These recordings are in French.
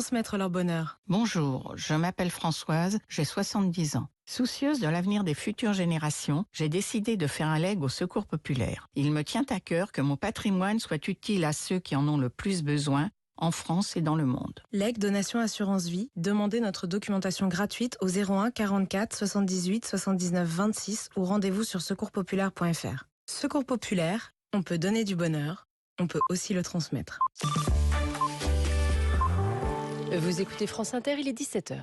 transmettre leur bonheur. Bonjour, je m'appelle Françoise, j'ai 70 ans. Soucieuse de l'avenir des futures générations, j'ai décidé de faire un legs au Secours populaire. Il me tient à cœur que mon patrimoine soit utile à ceux qui en ont le plus besoin, en France et dans le monde. Legs, donation, assurance vie, demandez notre documentation gratuite au 01 44 78 79 26 ou rendez-vous sur secourspopulaire.fr. Secours populaire, on peut donner du bonheur, on peut aussi le transmettre. Vous écoutez France Inter, il est 17h.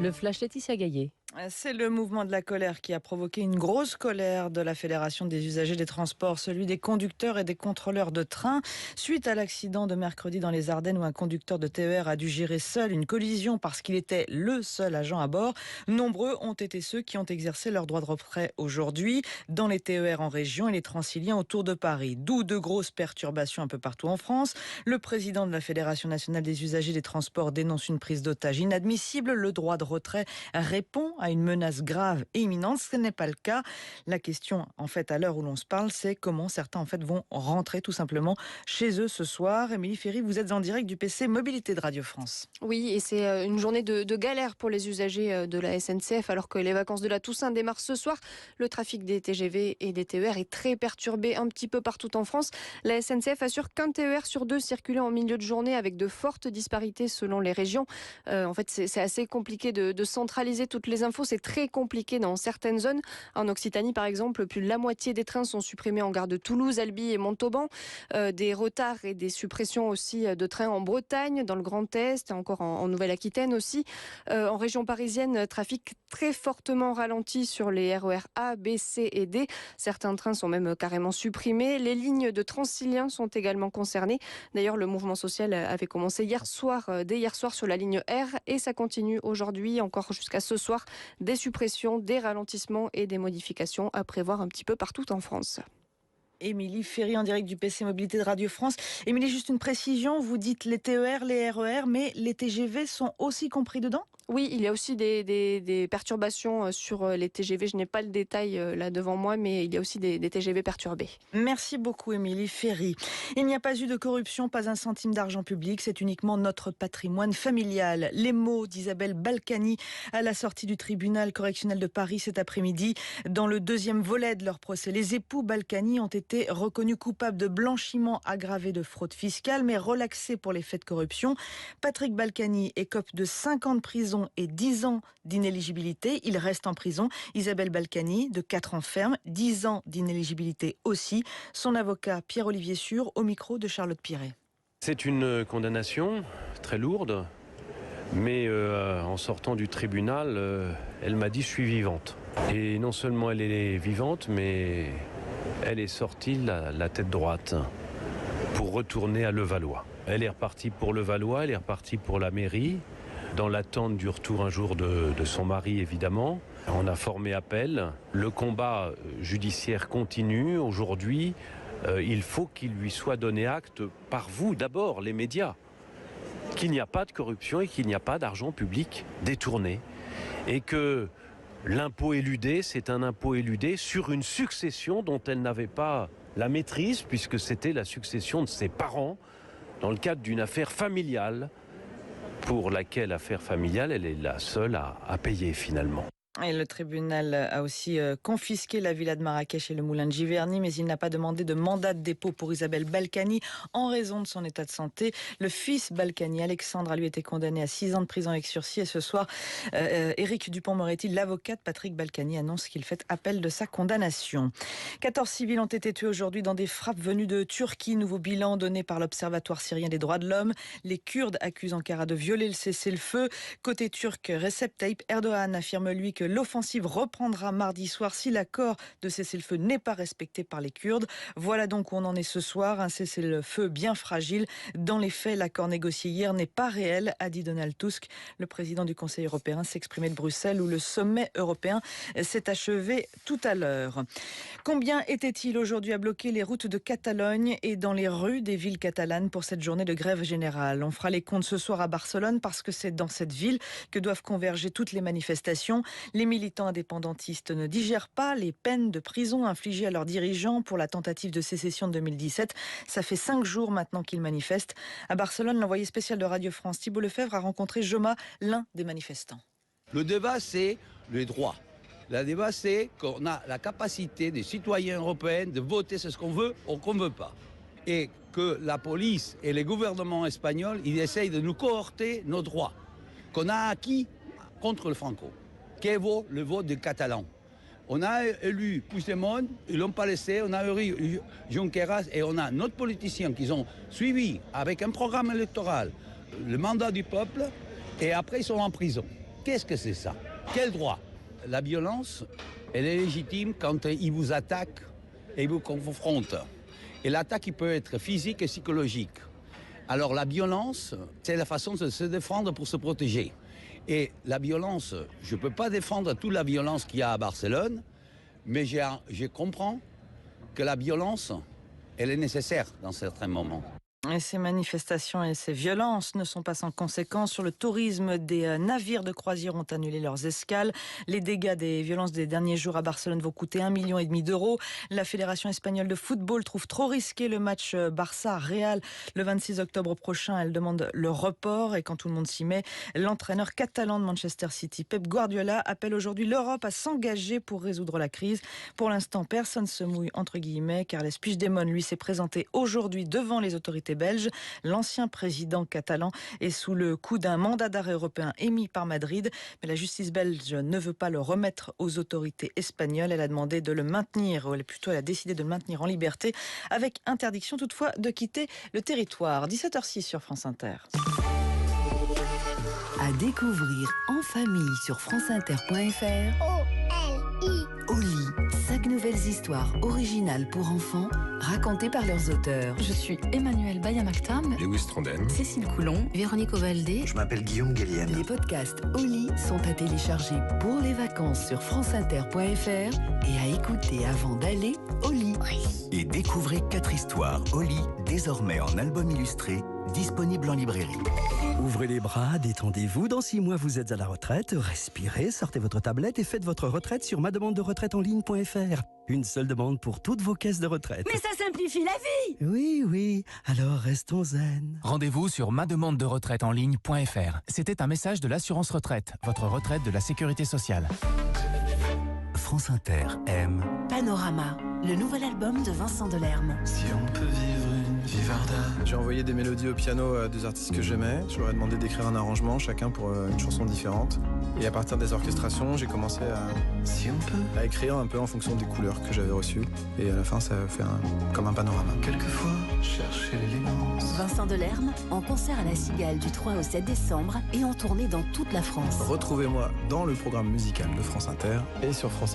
Le flash Laetitia Gaillet. C'est le mouvement de la colère qui a provoqué une grosse colère de la Fédération des usagers des transports, celui des conducteurs et des contrôleurs de train, suite à l'accident de mercredi dans les Ardennes où un conducteur de TER a dû gérer seul une collision parce qu'il était le seul agent à bord. Nombreux ont été ceux qui ont exercé leur droit de retrait aujourd'hui dans les TER en région et les Transiliens autour de Paris. D'où de grosses perturbations un peu partout en France. Le président de la Fédération nationale des usagers des transports dénonce une prise d'otage inadmissible. Le droit de retrait répond à une menace grave et imminente. Ce n'est pas le cas. La question, en fait, à l'heure où l'on se parle, c'est comment certains, en fait, vont rentrer tout simplement chez eux ce soir. Émilie Ferry, vous êtes en direct du PC Mobilité de Radio France. Oui, et c'est une journée de galère pour les usagers de la SNCF, alors que les vacances de la Toussaint démarrent ce soir. Le trafic des TGV et des TER est très perturbé un petit peu partout en France. La SNCF assure qu'un TER sur deux circulait en milieu de journée avec de fortes disparités selon les régions. En fait, c'est assez compliqué de centraliser toutes les infos. C'est très compliqué dans certaines zones. En Occitanie, par exemple, plus de la moitié des trains sont supprimés en gare de Toulouse, Albi et Montauban. Des retards et des suppressions aussi de trains en Bretagne, dans le Grand Est, encore en Nouvelle-Aquitaine aussi. En région parisienne, trafic très fortement ralenti sur les RER A, B, C et D. Certains trains sont même carrément supprimés. Les lignes de Transilien sont également concernées. D'ailleurs, le mouvement social avait commencé dès hier soir sur la ligne R et ça continue aujourd'hui, encore jusqu'à ce soir. Des suppressions, des ralentissements et des modifications à prévoir un petit peu partout en France. Émilie Ferry en direct du PC Mobilité de Radio France. Émilie, juste une précision, vous dites les TER, les RER, mais les TGV sont aussi compris dedans ? Oui, il y a aussi des perturbations sur les TGV. Je n'ai pas le détail là devant moi, mais il y a aussi des TGV perturbés. Merci beaucoup, Émilie Ferry. Il n'y a pas eu de corruption, pas un centime d'argent public. C'est uniquement notre patrimoine familial. Les mots d'Isabelle Balkany à la sortie du tribunal correctionnel de Paris cet après-midi. Dans le deuxième volet de leur procès, les époux Balkany ont été reconnus coupables de blanchiment aggravé de fraude fiscale, mais relaxés pour les faits de corruption. Patrick Balkany écope de 5 ans de prison et 10 ans d'inéligibilité. Il reste en prison. Isabelle Balkany, de 4 ans ferme, 10 ans d'inéligibilité aussi. Son avocat Pierre-Olivier Sûr, au micro de Charlotte Piret. C'est une condamnation très lourde, mais en sortant du tribunal, elle m'a dit « je suis vivante ». Et non seulement elle est vivante, mais elle est sortie la tête droite pour retourner à Levallois. Elle est repartie pour Levallois, elle est repartie pour la mairie, dans l'attente du retour un jour de son mari évidemment. On a formé appel. Le combat judiciaire continue. Aujourd'hui, il faut qu'il lui soit donné acte par vous d'abord, les médias, qu'il n'y a pas de corruption et qu'il n'y a pas d'argent public détourné. Et que l'impôt éludé, c'est un impôt éludé sur une succession dont elle n'avait pas la maîtrise, puisque c'était la succession de ses parents dans le cadre d'une affaire familiale, pour laquelle affaire familiale, elle est la seule à payer finalement. Et le tribunal a aussi confisqué la villa de Marrakech et le moulin de Giverny, mais il n'a pas demandé de mandat de dépôt pour Isabelle Balkany en raison de son état de santé. Le fils Balkany, Alexandre, a lui été condamné à 6 ans de prison avec sursis. Et ce soir, Éric Dupond-Moretti, l'avocat de Patrick Balkany, annonce qu'il fait appel de sa condamnation. 14 civils ont été tués aujourd'hui dans des frappes venues de Turquie. Nouveau bilan donné par l'Observatoire syrien des droits de l'homme. Les Kurdes accusent Ankara de violer le cessez-le-feu. Côté turc, Recep Tayyip Erdogan affirme lui que l'offensive reprendra mardi soir si l'accord de cessez-le-feu n'est pas respecté par les Kurdes. Voilà donc où on en est ce soir, un cessez-le-feu bien fragile. Dans les faits, l'accord négocié hier n'est pas réel, a dit Donald Tusk. Le président du Conseil européen s'exprimait de Bruxelles où le sommet européen s'est achevé tout à l'heure. Combien était-il aujourd'hui à bloquer les routes de Catalogne et dans les rues des villes catalanes pour cette journée de grève générale? On fera les comptes ce soir à Barcelone parce que c'est dans cette ville que doivent converger toutes les manifestations. Les militants indépendantistes ne digèrent pas les peines de prison infligées à leurs dirigeants pour la tentative de sécession de 2017. Ça fait 5 jours maintenant qu'ils manifestent. À Barcelone, l'envoyé spécial de Radio France, Thibault Lefebvre, a rencontré Joma, l'un des manifestants. Le débat, c'est les droits. Le débat, c'est qu'on a la capacité des citoyens européens de voter ce qu'on veut ou qu'on ne veut pas. Et que la police et les gouvernements espagnols, ils essayent de nous cohorter nos droits qu'on a acquis contre le Franco. Qu'est le vote des Catalans? On a élu Puigdemont, ils ne l'ont pas laissé, on a élu Junqueras et on a notre politicien qui ont suivi avec un programme électoral le mandat du peuple et après ils sont en prison. Qu'est-ce que c'est ça? Quel droit? La violence, elle est légitime quand ils vous attaquent et vous confrontent. Et l'attaque, il peut être physique et psychologique. Alors la violence, c'est la façon de se défendre pour se protéger. Et la violence, je ne peux pas défendre toute la violence qu'il y a à Barcelone, mais je comprends que la violence, elle est nécessaire dans certains moments. Et ces manifestations et ces violences ne sont pas sans conséquences sur le tourisme. Des navires de croisière ont annulé leurs escales. Les dégâts des violences des derniers jours à Barcelone vont coûter 1,5 million d'euros. La Fédération espagnole de football trouve trop risqué le match Barça-Real le 26 octobre prochain. Elle demande le report et quand tout le monde s'y met, l'entraîneur catalan de Manchester City, Pep Guardiola, appelle aujourd'hui l'Europe à s'engager pour résoudre la crise. Pour l'instant, personne se mouille entre guillemets. Carles Puigdemont, lui, s'est présenté aujourd'hui devant les autorités belges. L'ancien président catalan est sous le coup d'un mandat d'arrêt européen émis par Madrid, mais la justice belge ne veut pas le remettre aux autorités espagnoles. Elle a demandé de le maintenir, ou plutôt elle a décidé de le maintenir en liberté, avec interdiction toutefois de quitter le territoire. 17h06 sur France Inter. À découvrir en famille sur franceinter.fr. Oli, 5 nouvelles histoires originales pour enfants, racontées par leurs auteurs. Je suis Emmanuel Bayamaktam, Lewis Trondheim, Cécile Coulon, Véronique Ovaldé. Je m'appelle Guillaume Gallienne. Les podcasts Oli sont à télécharger pour les vacances sur franceinter.fr et à écouter avant d'aller au lit. Et découvrez 4 histoires Oli, désormais en album illustré, disponible en librairie. Ouvrez les bras, détendez-vous. Dans 6 mois, vous êtes à la retraite. Respirez, sortez votre tablette et faites votre retraite sur mademanderetraiteenligne.fr. Une seule demande pour toutes vos caisses de retraite. Mais ça simplifie la vie! Oui, alors restons zen. Rendez-vous sur mademanderetraiteenligne.fr. C'était un message de l'assurance retraite, votre retraite de la sécurité sociale. France Inter aime Panorama, le nouvel album de Vincent Delerme. Si on peut vivre une vivarda. J'ai envoyé des mélodies au piano à 2 artistes que j'aimais. Je leur ai demandé d'écrire un arrangement, chacun pour une chanson différente. Et à partir des orchestrations, j'ai commencé à écrire un peu en fonction des couleurs que j'avais reçues. Et à la fin, ça fait comme un panorama. Quelquefois, chercher l'élégance. Vincent Delerme, en concert à la Cigale du 3 au 7 décembre et en tournée dans toute la France. Retrouvez-moi dans le programme musical de France Inter et sur franceinter.fr.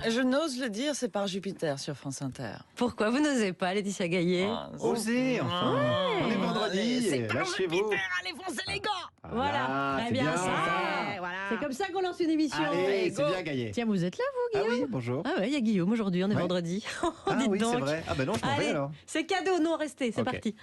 Je n'ose le dire, c'est par Jupiter sur France Inter. Pourquoi vous n'osez pas, Laetitia Gaillet? Osez, enfin. Ouais. On est vendredi, C'est par lâchez-vous. Jupiter, allez foncez les gars. Voilà, très bien ça. Voilà. C'est comme ça qu'on lance une émission. Allez, c'est bien Gaillet. Tiens, vous êtes là, vous, Guillaume? Ah oui, bonjour. Ah ouais, il y a Guillaume aujourd'hui, on est vendredi. Ah Dites oui, donc. c'est vrai. Ah ben non, je m'en vais Allez, alors. c'est cadeau, non, restez, c'est Ok. parti.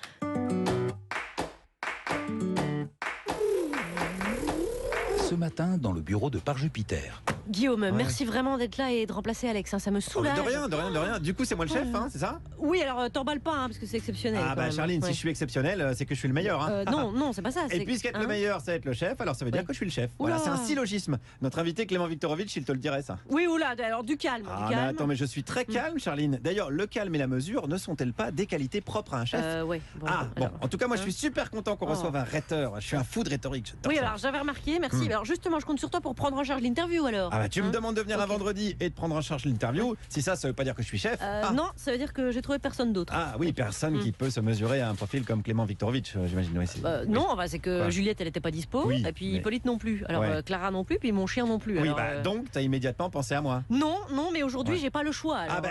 Ce matin, dans le bureau de Par Jupiter. Guillaume, merci vraiment d'être là et de remplacer Alex, hein, ça me soulage. De rien. Du coup, c'est moi le chef, hein, c'est ça? Oui, alors t'emballes pas, hein, parce que c'est exceptionnel. Ah quand bah même. Charline, Ouais. si je suis exceptionnel, c'est que je suis le meilleur. Hein. Non, c'est pas ça. Et c'est- puisqu'être le hein meilleur, c'est être le chef, alors ça veut dire que je suis le chef. Voilà, Oula. c'est un syllogisme. Notre invité Clément Viktorovitch, il te le dirait ça. Oui, oula, alors du calme. Ah du mais calme. attends, mais je suis très calme, Charline. D'ailleurs, le calme et la mesure ne sont-elles pas des qualités propres à un chef? Ouais. Bon, Ah bon, alors. en tout cas, moi je suis super content qu'on Oh. reçoive un rhéteur. Je suis un fou de rhétorique. j'adore Oui, ça. alors j'avais remarqué, merci. Alors justement, je compte sur toi pour prendre en charge l'interview alors. Ah bah tu me Hein demandes de venir un vendredi et de prendre en charge l'interview. Si ça veut pas dire que je suis chef. Non, ça veut dire que j'ai trouvé personne d'autre. Ah oui, personne qui peut se mesurer à un profil comme Clément Viktorovitch, j'imagine. Oui, Non, enfin, c'est que Quoi Juliette, elle était pas dispo, Oui, et puis mais- Hippolyte non plus. Alors Ouais. Clara non plus, puis mon chien non plus. Oui, alors, bah donc t'as immédiatement pensé à moi. Non, mais aujourd'hui Ouais. j'ai pas le choix. Ah alors, bah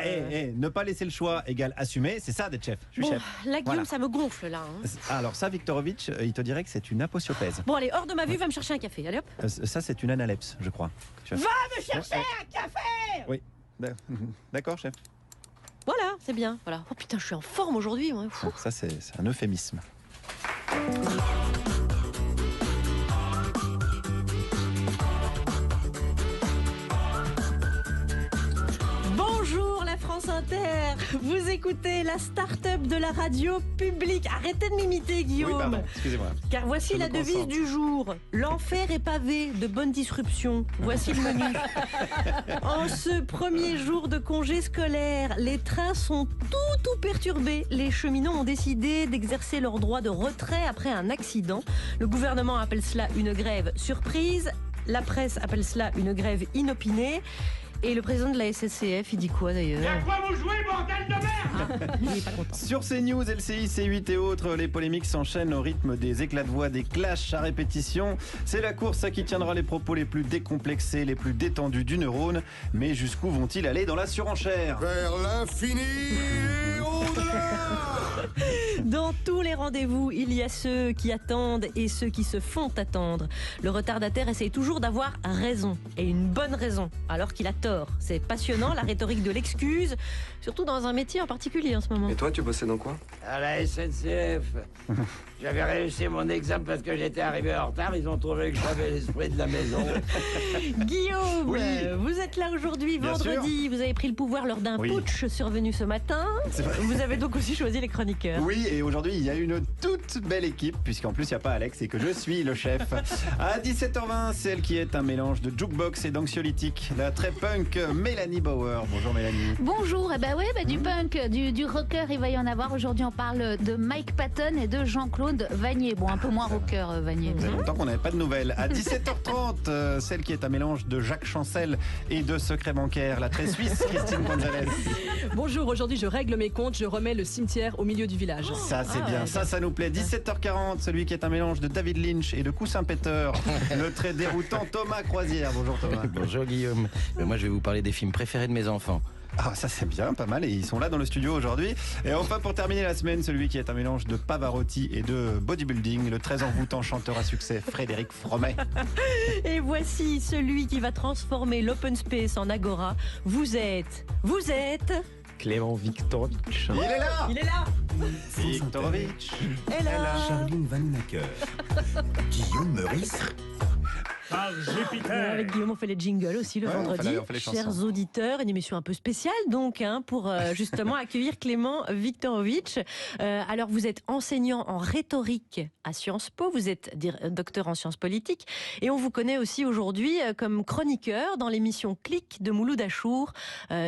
ne pas laisser le choix égale assumer, c'est ça d'être chef. Je suis bon, chef. là, Guillaume, Voilà. ça me gonfle là. hein. Alors ça, Viktorovitch, il te dirait que c'est une aposiothèse. Bon, allez, hors de ma vue, va me chercher un café. Allez hop. Ça, c'est une analepse, je crois. Va me chercher un café. Oui. D'accord, chef. Voilà, c'est bien. Voilà. Oh putain, je suis en forme aujourd'hui. Moi. Ça, c'est un euphémisme. France Inter. Vous écoutez la start-up de la radio publique. Arrêtez de m'imiter, Guillaume. Oui, pardon, excusez-moi. Car voici la devise du jour. L'enfer est pavé de bonnes disruptions. Voici le menu. En ce premier jour de congé scolaire, les trains sont tout perturbés. Les cheminots ont décidé d'exercer leur droit de retrait après un accident. Le gouvernement appelle cela une grève surprise. La presse appelle cela une grève inopinée. Et le président de la SNCF, il dit quoi d'ailleurs? À quoi vous jouez, bordel de merde? Il est pas content. Sur CNews, LCI, C8 et autres, les polémiques s'enchaînent au rythme des éclats de voix, des clashs à répétition. C'est la course à qui tiendra les propos les plus décomplexés, les plus détendus du neurone. Mais jusqu'où vont-ils aller dans la surenchère? Vers l'infini et au-delà. Dans tous les rendez-vous, il y a ceux qui attendent et ceux qui se font attendre. Le retardataire essaye toujours d'avoir raison, et une bonne raison, alors qu'il a tort. C'est passionnant, la rhétorique de l'excuse, surtout dans un métier en particulier en ce moment. Et toi, tu bossais dans quoi? À la SNCF. J'avais réussi mon examen parce que j'étais arrivé en retard. Ils ont trouvé que j'avais l'esprit de la maison. Guillaume, oui. Vous êtes là aujourd'hui, vendredi. Vous avez pris le pouvoir lors d'un putsch survenu ce matin. Vous avez donc aussi choisi les chroniqueurs. Oui, et aujourd'hui, il y a une toute belle équipe, puisqu'en plus, il n'y a pas Alex et que je suis le chef. À 17h20, celle qui est un mélange de jukebox et d'anxiolytique, la très punk Mélanie Bauer. Bonjour Mélanie. Bonjour, du punk, du rocker, il va y en avoir. Aujourd'hui, on parle de Mike Patton et de Jean-Claude Vanier. Bon, un peu moins rocker, Vanier. Ça fait longtemps qu'on n'avait pas de nouvelles. À 17h30, celle qui est un mélange de Jacques Chancel et de secret bancaire, la très suisse Christine Gonzalez. Bonjour, aujourd'hui je règle mes comptes, je remets le cimetière au milieu du village. Ça c'est bien, ça nous plaît. 17h40, celui qui est un mélange de David Lynch et de Coussin Peter, le très déroutant Thomas Croisière. Bonjour Thomas. Bonjour Guillaume. Moi je vais vous parler des films préférés de mes enfants. Ah, ça c'est bien, pas mal, et ils sont là dans le studio aujourd'hui. Et enfin, pour terminer la semaine, celui qui est un mélange de Pavarotti et de bodybuilding, le très envoûtant chanteur à succès Frédéric Fromet. Et voici celui qui va transformer l'open space en agora. Vous êtes Clément Viktorovitch. Il est là. Il est là. Viktorovitch. Et là. Charline Vanhoenacker. Guillaume Meurice. Par Jupiter. Avec Guillaume, on fait les jingles aussi le vendredi. On fait les Chers chansons. auditeurs, une émission un peu spéciale donc pour justement accueillir Clément Viktorovitch. Alors vous êtes enseignant en rhétorique à Sciences Po, vous êtes docteur en sciences politiques et on vous connaît aussi aujourd'hui comme chroniqueur dans l'émission Clic de Mouloud Achour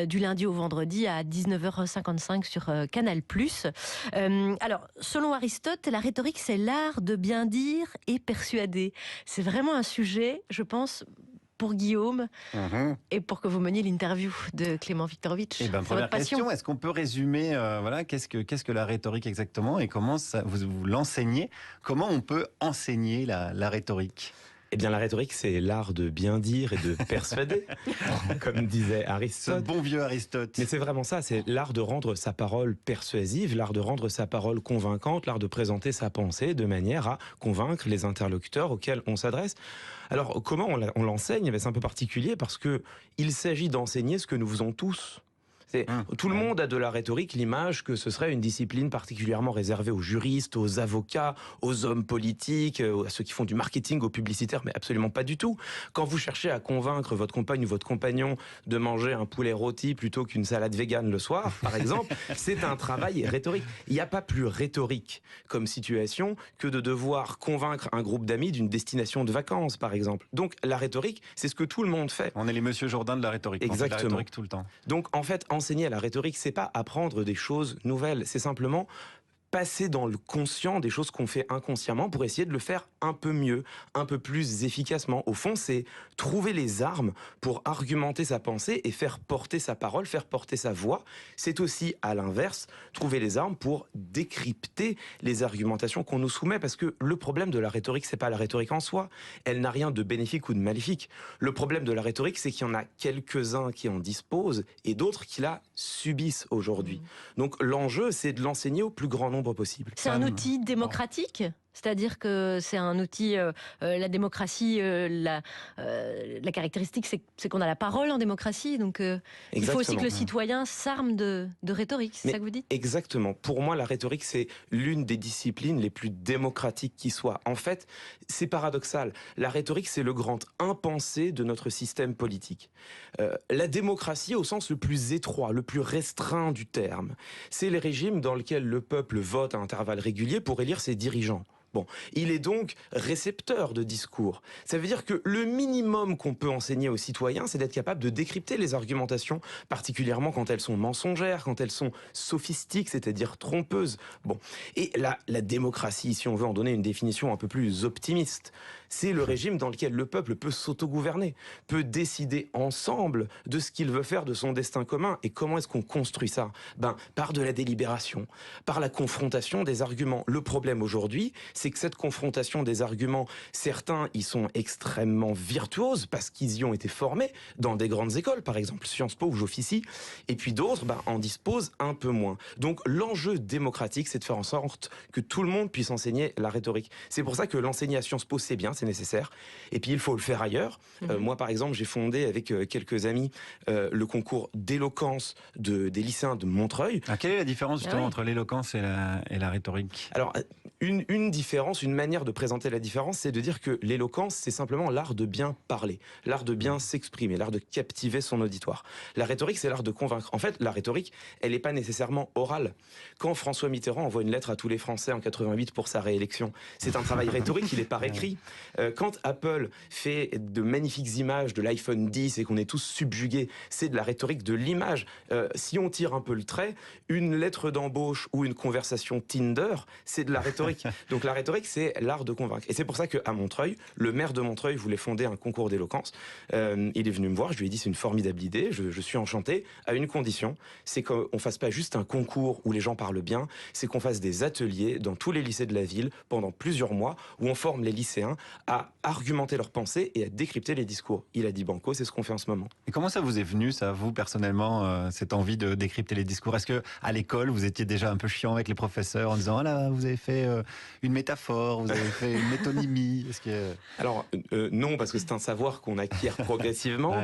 du lundi au vendredi à 19h55 sur Canal+. Alors selon Aristote, la rhétorique c'est l'art de bien dire et persuader. C'est vraiment un sujet, je pense, pour Guillaume et pour que vous meniez l'interview de Clément Viktorovitch. Eh ben, première question, est-ce qu'on peut résumer qu'est-ce que la rhétorique exactement et comment vous l'enseignez? Comment on peut enseigner la rhétorique? Eh bien, la rhétorique, c'est l'art de bien dire et de persuader, comme disait Aristote. Ce bon vieux Aristote. Mais c'est vraiment ça, c'est l'art de rendre sa parole persuasive, l'art de rendre sa parole convaincante, l'art de présenter sa pensée de manière à convaincre les interlocuteurs auxquels on s'adresse. Alors, comment on l'enseigne? C'est un peu particulier parce que il s'agit d'enseigner ce que nous faisons tous. Tout le monde a de la rhétorique l'image que ce serait une discipline particulièrement réservée aux juristes, aux avocats, aux hommes politiques, à ceux qui font du marketing, aux publicitaires, mais absolument pas du tout. Quand vous cherchez à convaincre votre compagne ou votre compagnon de manger un poulet rôti plutôt qu'une salade végane le soir, par exemple, c'est un travail rhétorique. Il n'y a pas plus rhétorique comme situation que de devoir convaincre un groupe d'amis d'une destination de vacances, par exemple. Donc la rhétorique, c'est ce que tout le monde fait. On est les Monsieur Jourdain de la rhétorique. Exactement. On fait de la rhétorique tout le temps. Donc en fait, enseigner à la rhétorique, c'est pas apprendre des choses nouvelles, c'est simplement passer dans le conscient des choses qu'on fait inconsciemment pour essayer de le faire un peu mieux, un peu plus efficacement. Au fond, c'est trouver les armes pour argumenter sa pensée et faire porter sa parole, faire porter sa voix. C'est aussi, à l'inverse, trouver les armes pour décrypter les argumentations qu'on nous soumet, parce que le problème de la rhétorique, c'est pas la rhétorique en soi. Elle n'a rien de bénéfique ou de maléfique. Le problème de la rhétorique, c'est qu'il y en a quelques-uns qui en disposent et d'autres qui la subissent aujourd'hui. Donc l'enjeu, c'est de l'enseigner au plus grand nombre possible. C'est un outil démocratique ? C'est-à-dire que c'est un outil, la démocratie, la caractéristique, c'est qu'on a la parole en démocratie. Donc il faut aussi que le citoyen s'arme de rhétorique, c'est ça que vous dites ? Exactement. Pour moi, la rhétorique, c'est l'une des disciplines les plus démocratiques qui soit. En fait, c'est paradoxal. La rhétorique, c'est le grand impensé de notre système politique. La démocratie, au sens le plus étroit, le plus restreint du terme, c'est les régimes dans lesquels le peuple vote à intervalles réguliers pour élire ses dirigeants. Bon, il est donc récepteur de discours. Ça veut dire que le minimum qu'on peut enseigner aux citoyens, c'est d'être capable de décrypter les argumentations, particulièrement quand elles sont mensongères, quand elles sont sophistiques, c'est-à-dire trompeuses. Bon, et la démocratie, si on veut en donner une définition un peu plus optimiste, c'est le régime dans lequel le peuple peut s'autogouverner, peut décider ensemble de ce qu'il veut faire de son destin commun. Et comment est-ce qu'on construit ça ? Par de la délibération, par la confrontation des arguments. Le problème aujourd'hui, c'est que cette confrontation des arguments, certains y sont extrêmement virtuoses parce qu'ils y ont été formés dans des grandes écoles, par exemple Sciences Po où j'officie, et puis d'autres en disposent un peu moins. Donc l'enjeu démocratique, c'est de faire en sorte que tout le monde puisse enseigner la rhétorique. C'est pour ça que l'enseigner à Sciences Po, c'est bien, c'est nécessaire. Et puis il faut le faire ailleurs. Moi, par exemple, j'ai fondé avec quelques amis le concours d'éloquence des lycéens de Montreuil. Quelle est la différence justement entre l'éloquence et la rhétorique ? Alors, une différence, une manière de présenter la différence, c'est de dire que l'éloquence, c'est simplement l'art de bien parler, l'art de bien s'exprimer, l'art de captiver son auditoire. La rhétorique, c'est l'art de convaincre. En fait, la rhétorique, elle n'est pas nécessairement orale. Quand François Mitterrand envoie une lettre à tous les Français en 88 pour sa réélection, c'est un travail rhétorique, il n'est pas écrit. Quand Apple fait de magnifiques images de l'iPhone 10 et qu'on est tous subjugués, c'est de la rhétorique de l'image. Si on tire un peu le trait, une lettre d'embauche ou une conversation Tinder, c'est de la rhétorique. Donc la rhétorique, c'est l'art de convaincre. Et c'est pour ça qu'à Montreuil, le maire de Montreuil voulait fonder un concours d'éloquence. Il est venu me voir, je lui ai dit c'est une formidable idée, je suis enchanté, à une condition, c'est qu'on ne fasse pas juste un concours où les gens parlent bien, c'est qu'on fasse des ateliers dans tous les lycées de la ville pendant plusieurs mois où on forme les lycéens à argumenter leurs pensées et à décrypter les discours. Il a dit banco, c'est ce qu'on fait en ce moment. Et comment ça vous est venu, ça, vous, personnellement, cette envie de décrypter les discours ? Est-ce qu'à l'école, vous étiez déjà un peu chiant avec les professeurs en disant « Ah là, vous avez fait une métaphore, vous avez fait une métonymie ». Alors, non, parce que c'est un savoir qu'on acquiert progressivement.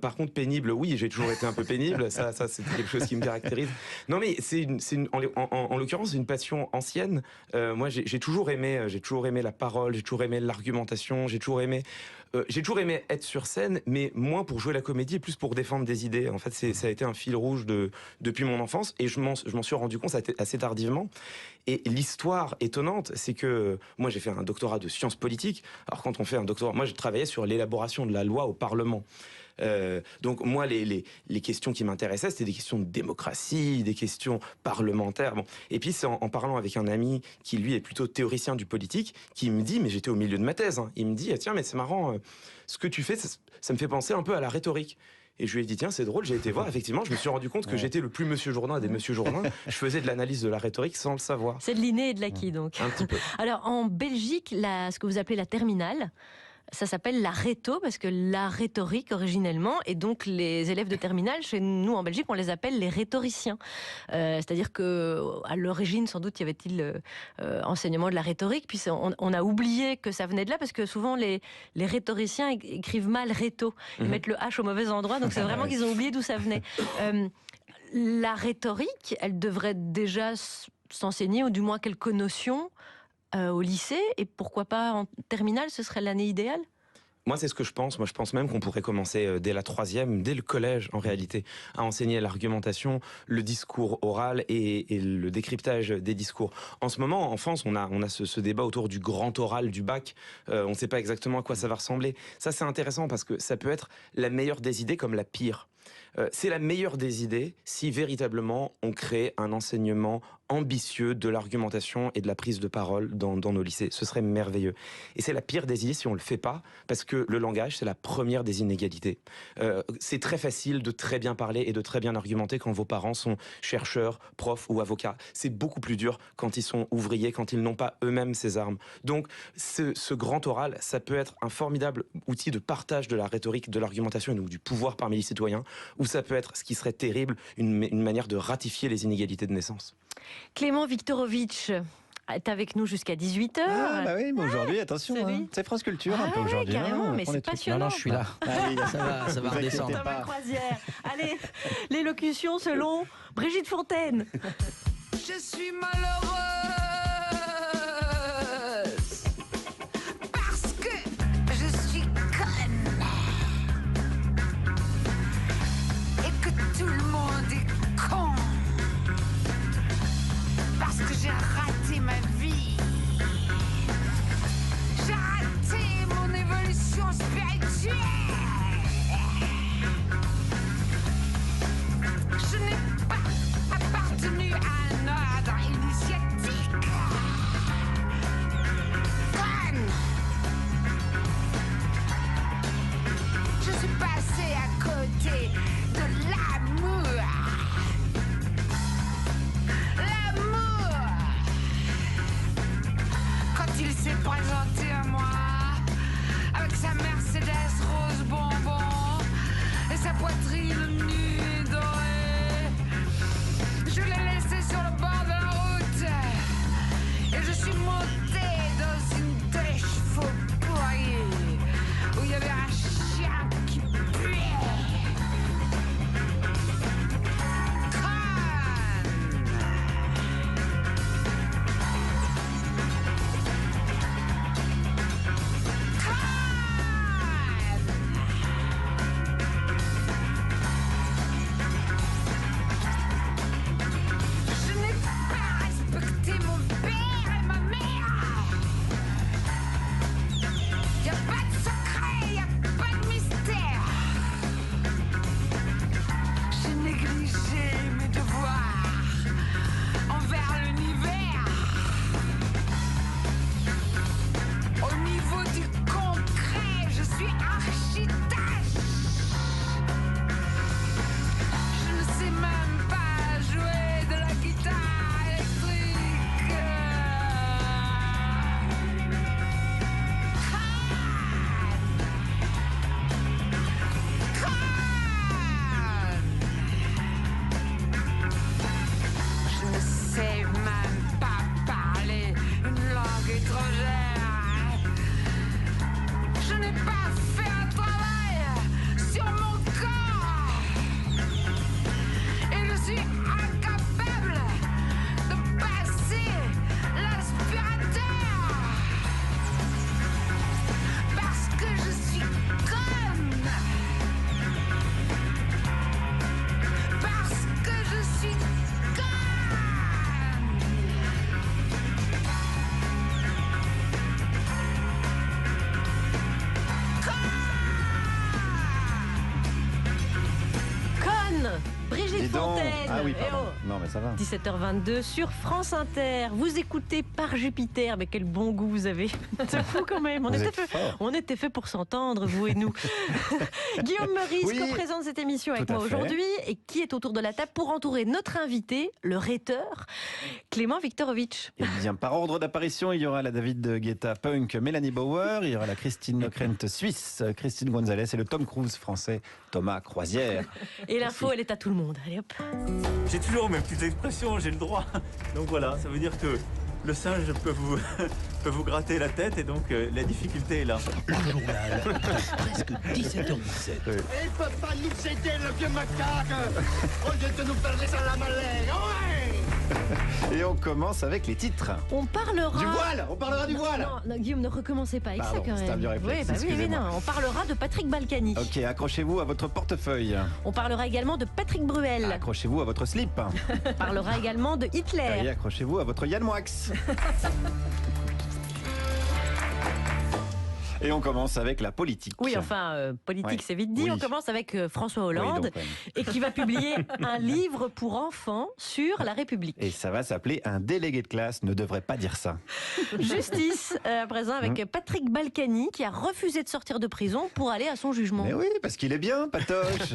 Par contre, pénible, oui, j'ai toujours été un peu pénible. Ça c'est quelque chose qui me caractérise. Non, mais en l'occurrence, c'est une passion ancienne. Moi, j'ai toujours aimé la parole, j'ai toujours aimé l'argumentation, j'ai toujours aimé être sur scène, mais moins pour jouer la comédie et plus pour défendre des idées. En fait, ça a été un fil rouge depuis mon enfance et je m'en suis rendu compte assez tardivement. Et l'histoire étonnante, c'est que moi, j'ai fait un doctorat de sciences politiques. Alors, quand on fait un doctorat, moi, j'ai travaillé sur l'élaboration de la loi au Parlement. Donc moi, les questions qui m'intéressaient, c'était des questions de démocratie, des questions parlementaires. Bon. Et puis c'est en parlant avec un ami qui, lui, est plutôt théoricien du politique, qui me dit, mais j'étais au milieu de ma thèse, il me dit, tiens, mais c'est marrant, ce que tu fais, ça me fait penser un peu à la rhétorique. Et je lui ai dit, tiens, c'est drôle, j'ai été voir, effectivement, je me suis rendu compte que j'étais le plus Monsieur Jourdain des Monsieur Jourdain. Je faisais de l'analyse de la rhétorique sans le savoir. C'est de l'inné et de l'acquis, donc. Un petit peu. Alors, en Belgique, ce que vous appelez la terminale, ça s'appelle la rhéto, parce que la rhétorique, originellement, et donc les élèves de terminale, chez nous en Belgique, on les appelle les rhétoriciens. C'est-à-dire qu'à l'origine, sans doute, y avait-il enseignement de la rhétorique, puis on a oublié que ça venait de là, parce que souvent, les rhétoriciens écrivent mal rhéto. Ils mettent le H au mauvais endroit, donc c'est vraiment qu'ils ont oublié d'où ça venait. La rhétorique, elle devrait déjà s'enseigner, ou du moins quelques notions, au lycée, et pourquoi pas en terminale, ce serait l'année idéale ? Moi, c'est ce que je pense. Moi, je pense même qu'on pourrait commencer dès la 3e, dès le collège, en réalité, à enseigner l'argumentation, le discours oral et le décryptage des discours. En ce moment, en France, on a ce débat autour du grand oral du bac. On ne sait pas exactement à quoi ça va ressembler. Ça, c'est intéressant parce que ça peut être la meilleure des idées comme la pire. C'est la meilleure des idées si véritablement on crée un enseignement ambitieux de l'argumentation et de la prise de parole dans nos lycées. Ce serait merveilleux. Et c'est la pire des idées si on ne le fait pas, parce que le langage, c'est la première des inégalités. C'est très facile de très bien parler et de très bien argumenter quand vos parents sont chercheurs, profs ou avocats. C'est beaucoup plus dur quand ils sont ouvriers, quand ils n'ont pas eux-mêmes ces armes. Donc ce grand oral, ça peut être un formidable outil de partage de la rhétorique, de l'argumentation et donc du pouvoir parmi les citoyens, ou ça peut être, ce qui serait terrible, une manière de ratifier les inégalités de naissance. Clément Viktorovitch, est avec nous jusqu'à 18h. Ah bah oui, mais aujourd'hui, attention, hein, c'est France Culture un peu aujourd'hui. Carrément, hein, mais c'est passionnant. Non, je suis là. Ça va redescendre. Thomas Croisière. Allez, l'élocution selon Brigitte Fontaine. Je suis malheureuse parce que je suis conne et que tout le monde est con parce que j'ai raté ma vie, j'ai raté mon évolution spirituelle, je n'ai pas appartenu à un ordre initiatique. Conne. Je suis passée à côté de l'amour. L'amour. Quand il s'est présenté à moi, avec sa Mercedes rose bonbon et sa poitrine nue et dorée, je l'ai laissé sur le bord de la route et je suis montée dans une dèche faux pourrier où il y avait un chien qui puait. Je n'ai pas respecté mon père et ma mère. Y a pas de secret, y a pas de mystère. J'ai négligé mes devoirs envers l'univers. Au niveau du concret, je suis architecte. Je ne sais même pas jouer de la guitare électrique. Je ne sais même pas parler une langue étrangère. Je n'ai pas fait un travail sur mon corps. Et je suis incapable de passer l'aspirateur. Parce que je suis conne. Parce que je suis conne. Conne, Brigitte Dis donc. Fontaine. Ah oui, Eh pardon. oh. Non, mais ça va. 17h22 sur France Inter. Vous écoutez Par Jupiter, mais quel bon goût vous avez. C'est fou quand même. Vous êtes fort. On était fait pour s'entendre, vous et nous. Guillaume Meurice Oui. co-présente cette émission avec Tout à moi fait. aujourd'hui. Et qui est autour de la table pour entourer notre invité, le rhéteur, Clément Viktorovitch. Eh bien, par ordre d'apparition, il y aura la David Guetta punk Mélanie Bauer, il y aura la Christine Lockrent suisse Christine Gonzalez et le Tom Cruise français Thomas Croisière. Et l'info, elle est à tout le monde. Allez hop. J'ai toujours mes petites expressions, j'ai le droit. Donc voilà, ça veut dire que le singe peut vous gratter la tête et donc la difficulté est là. Le journal, presque 17h17. Il peut pas nous aider, le vieux macaque. Au lieu de nous faire des à la malais. Ouais. Et on commence avec les titres. On parlera... Du voile. On parlera du voile. Non, Guillaume, ne recommencez pas avec Pardon, ça quand même. c'est un vieux réflexe, Oui, bah oui, mais excusez-moi. non. On parlera de Patrick Balkany. Ok, accrochez-vous à votre portefeuille. On parlera également de Patrick Bruel. Accrochez-vous à votre slip. On parlera également de Et Hitler. accrochez-vous à votre Yann Moix. Et on commence avec la politique. Oui, enfin, politique, Ouais. c'est vite dit. Oui. On commence avec François Hollande, Oui, donc, et qui va publier un livre pour enfants sur la République. Et ça va s'appeler Un délégué de classe ne devrait pas dire ça. Justice, à présent, avec Patrick Balkany, qui a refusé de sortir de prison pour aller à son jugement. Mais oui, parce qu'il est bien, Patoche.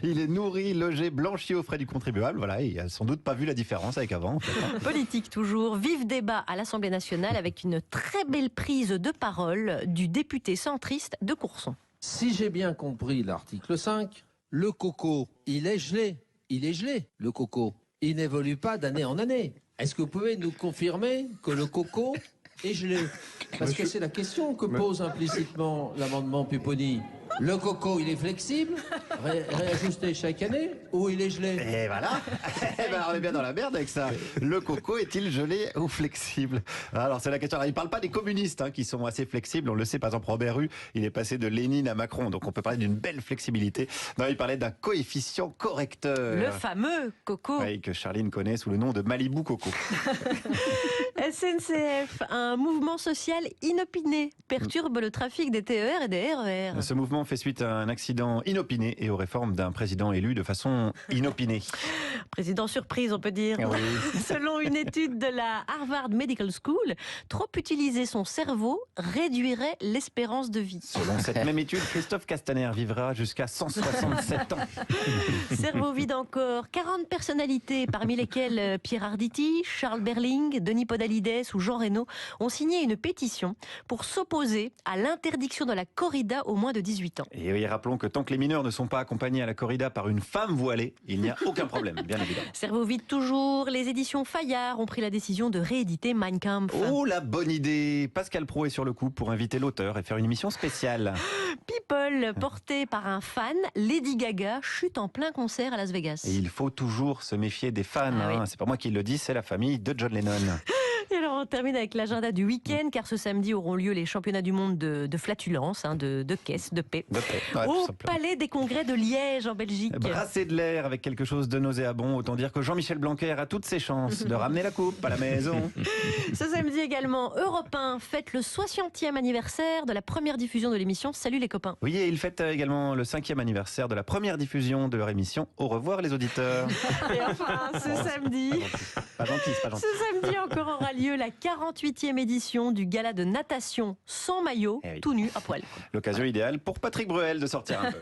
Il est nourri, logé, blanchi aux frais du contribuable. Voilà, il a sans doute pas vu la différence avec avant. En fait. Politique toujours, vif débat à l'Assemblée nationale avec une très belle prise de parole du député centriste de Courson. Si j'ai bien compris l'article 5, le coco, il est gelé. Il est gelé, le coco. Il n'évolue pas d'année en année. Est-ce que vous pouvez nous confirmer que le coco est gelé? Parce que c'est la question que pose implicitement l'amendement Pupponi. Le coco, il est flexible, réajusté chaque année, ou il est gelé? Et voilà. Eh ben, on est bien dans la merde avec ça. Le coco est-il gelé ou flexible? Alors c'est la question. Alors, il ne parle pas des communistes qui sont assez flexibles. On le sait, par exemple Robert Rue, il est passé de Lénine à Macron, donc on peut parler d'une belle flexibilité. Non, il parlait d'un coefficient correcteur. Le fameux coco. Oui, que Charline connaît sous le nom de Malibu Coco. SNCF, un mouvement social inopiné, perturbe le trafic des TER et des RER. Ce mouvement fait suite à un accident inopiné et aux réformes d'un président élu de façon inopinée. Président surprise, on peut dire. Oui. Selon une étude de la Harvard Medical School, trop utiliser son cerveau réduirait l'espérance de vie. Selon cette même étude, Christophe Castaner vivra jusqu'à 167 ans. Cerveau vide encore. 40 personnalités, parmi lesquelles Pierre Arditi, Charles Berling, Denis Podalides ou Jean Reno, ont signé une pétition pour s'opposer à l'interdiction de la corrida aux moins de 18 ans. Et oui, rappelons que tant que les mineurs ne sont pas accompagnés à la corrida par une femme voilée, il n'y a aucun problème, bien évidemment. Cerveau vide toujours, les éditions Fayard ont pris la décision de rééditer Mein Kampf. Oh, la bonne idée! Pascal Praud est sur le coup pour inviter l'auteur et faire une émission spéciale. People, porté par un fan, Lady Gaga chute en plein concert à Las Vegas. Et il faut toujours se méfier des fans. Oui. C'est pas moi qui le dis, c'est la famille de John Lennon. Et alors on termine avec l'agenda du week-end, car ce samedi auront lieu les championnats du monde de flatulence, de caisse, de paix. Ouais, au Palais des Congrès de Liège, en Belgique. Brasser de l'air avec quelque chose de nauséabond, autant dire que Jean-Michel Blanquer a toutes ses chances de ramener la coupe à la maison. Ce samedi également, Europe 1 fête le 60e anniversaire de la première diffusion de l'émission Salut les copains. Oui, et il fête également le 5e anniversaire de la première diffusion de leur émission Au revoir les auditeurs. Et enfin, ce samedi... Pas gentil, c'est pas gentil. Ce samedi encore aura lieu la 48e édition du gala de natation sans maillot, tout nu à poil. L'occasion idéale pour Patrick Bruel de sortir un peu.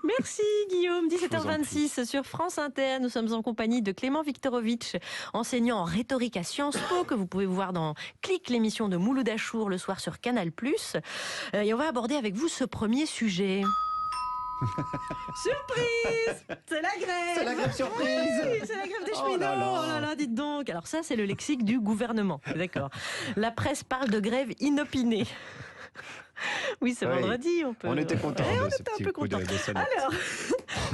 Merci Guillaume, 17h26 sur France Inter. Nous sommes en compagnie de Clément Viktorovitch, enseignant en rhétorique à Sciences Po, que vous pouvez voir dans Clic, l'émission de Mouloud Achour le soir sur Canal+. Et on va aborder avec vous ce premier sujet. Surprise! C'est la grève! C'est la grève surprise! Oui, c'est la grève des cheminots! Oh là là, dites donc! Alors ça, c'est le lexique du gouvernement. D'accord. La presse parle de grève inopinée. Oui, c'est vendredi, on peut... On était contents on de ce était un petit peu coup de contents. sonnette. Alors,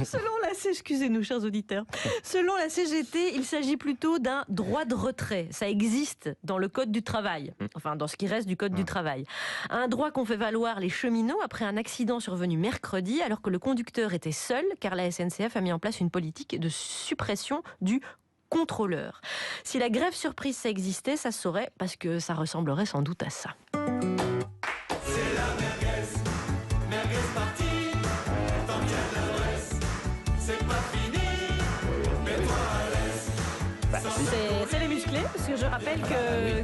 selon la excusez-nous, chers auditeurs, selon la CGT, il s'agit plutôt d'un droit de retrait. Ça existe dans le Code du travail, enfin dans ce qui reste du Code du travail. Un droit qu'ont fait valoir les cheminots après un accident survenu mercredi, alors que le conducteur était seul, car la SNCF a mis en place une politique de suppression du contrôleur. Si la grève surprise ça existait, ça se saurait, parce que ça ressemblerait sans doute à ça. C'est la merguez partie, tant qu'il y a de l'adresse, c'est pas fini, mets-toi à l'aise. C'est les musclés, parce que je rappelle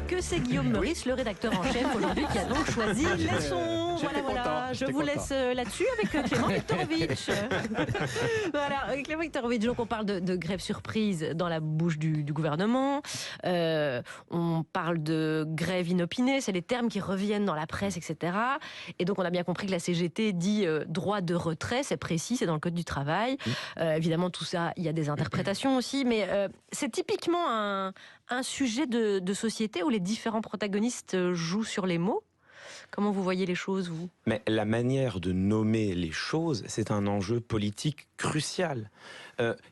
que c'est Guillaume Meurice, le rédacteur en chef aujourd'hui, qui a donc choisi les sons. Voilà, je vous laisse là-dessus avec Clément Viktorovitch. Voilà, Clément Viktorovitch, donc on parle de grève surprise dans la bouche du gouvernement. On parle de grève inopinée, c'est les termes qui reviennent dans la presse, etc. Et donc on a bien compris que la CGT dit droit de retrait, c'est précis, c'est dans le Code du travail. Évidemment, tout ça, il y a des interprétations aussi, mais c'est typiquement un sujet de société où les différents protagonistes jouent sur les mots. Comment vous voyez les choses, vous ? Mais la manière de nommer les choses, c'est un enjeu politique crucial.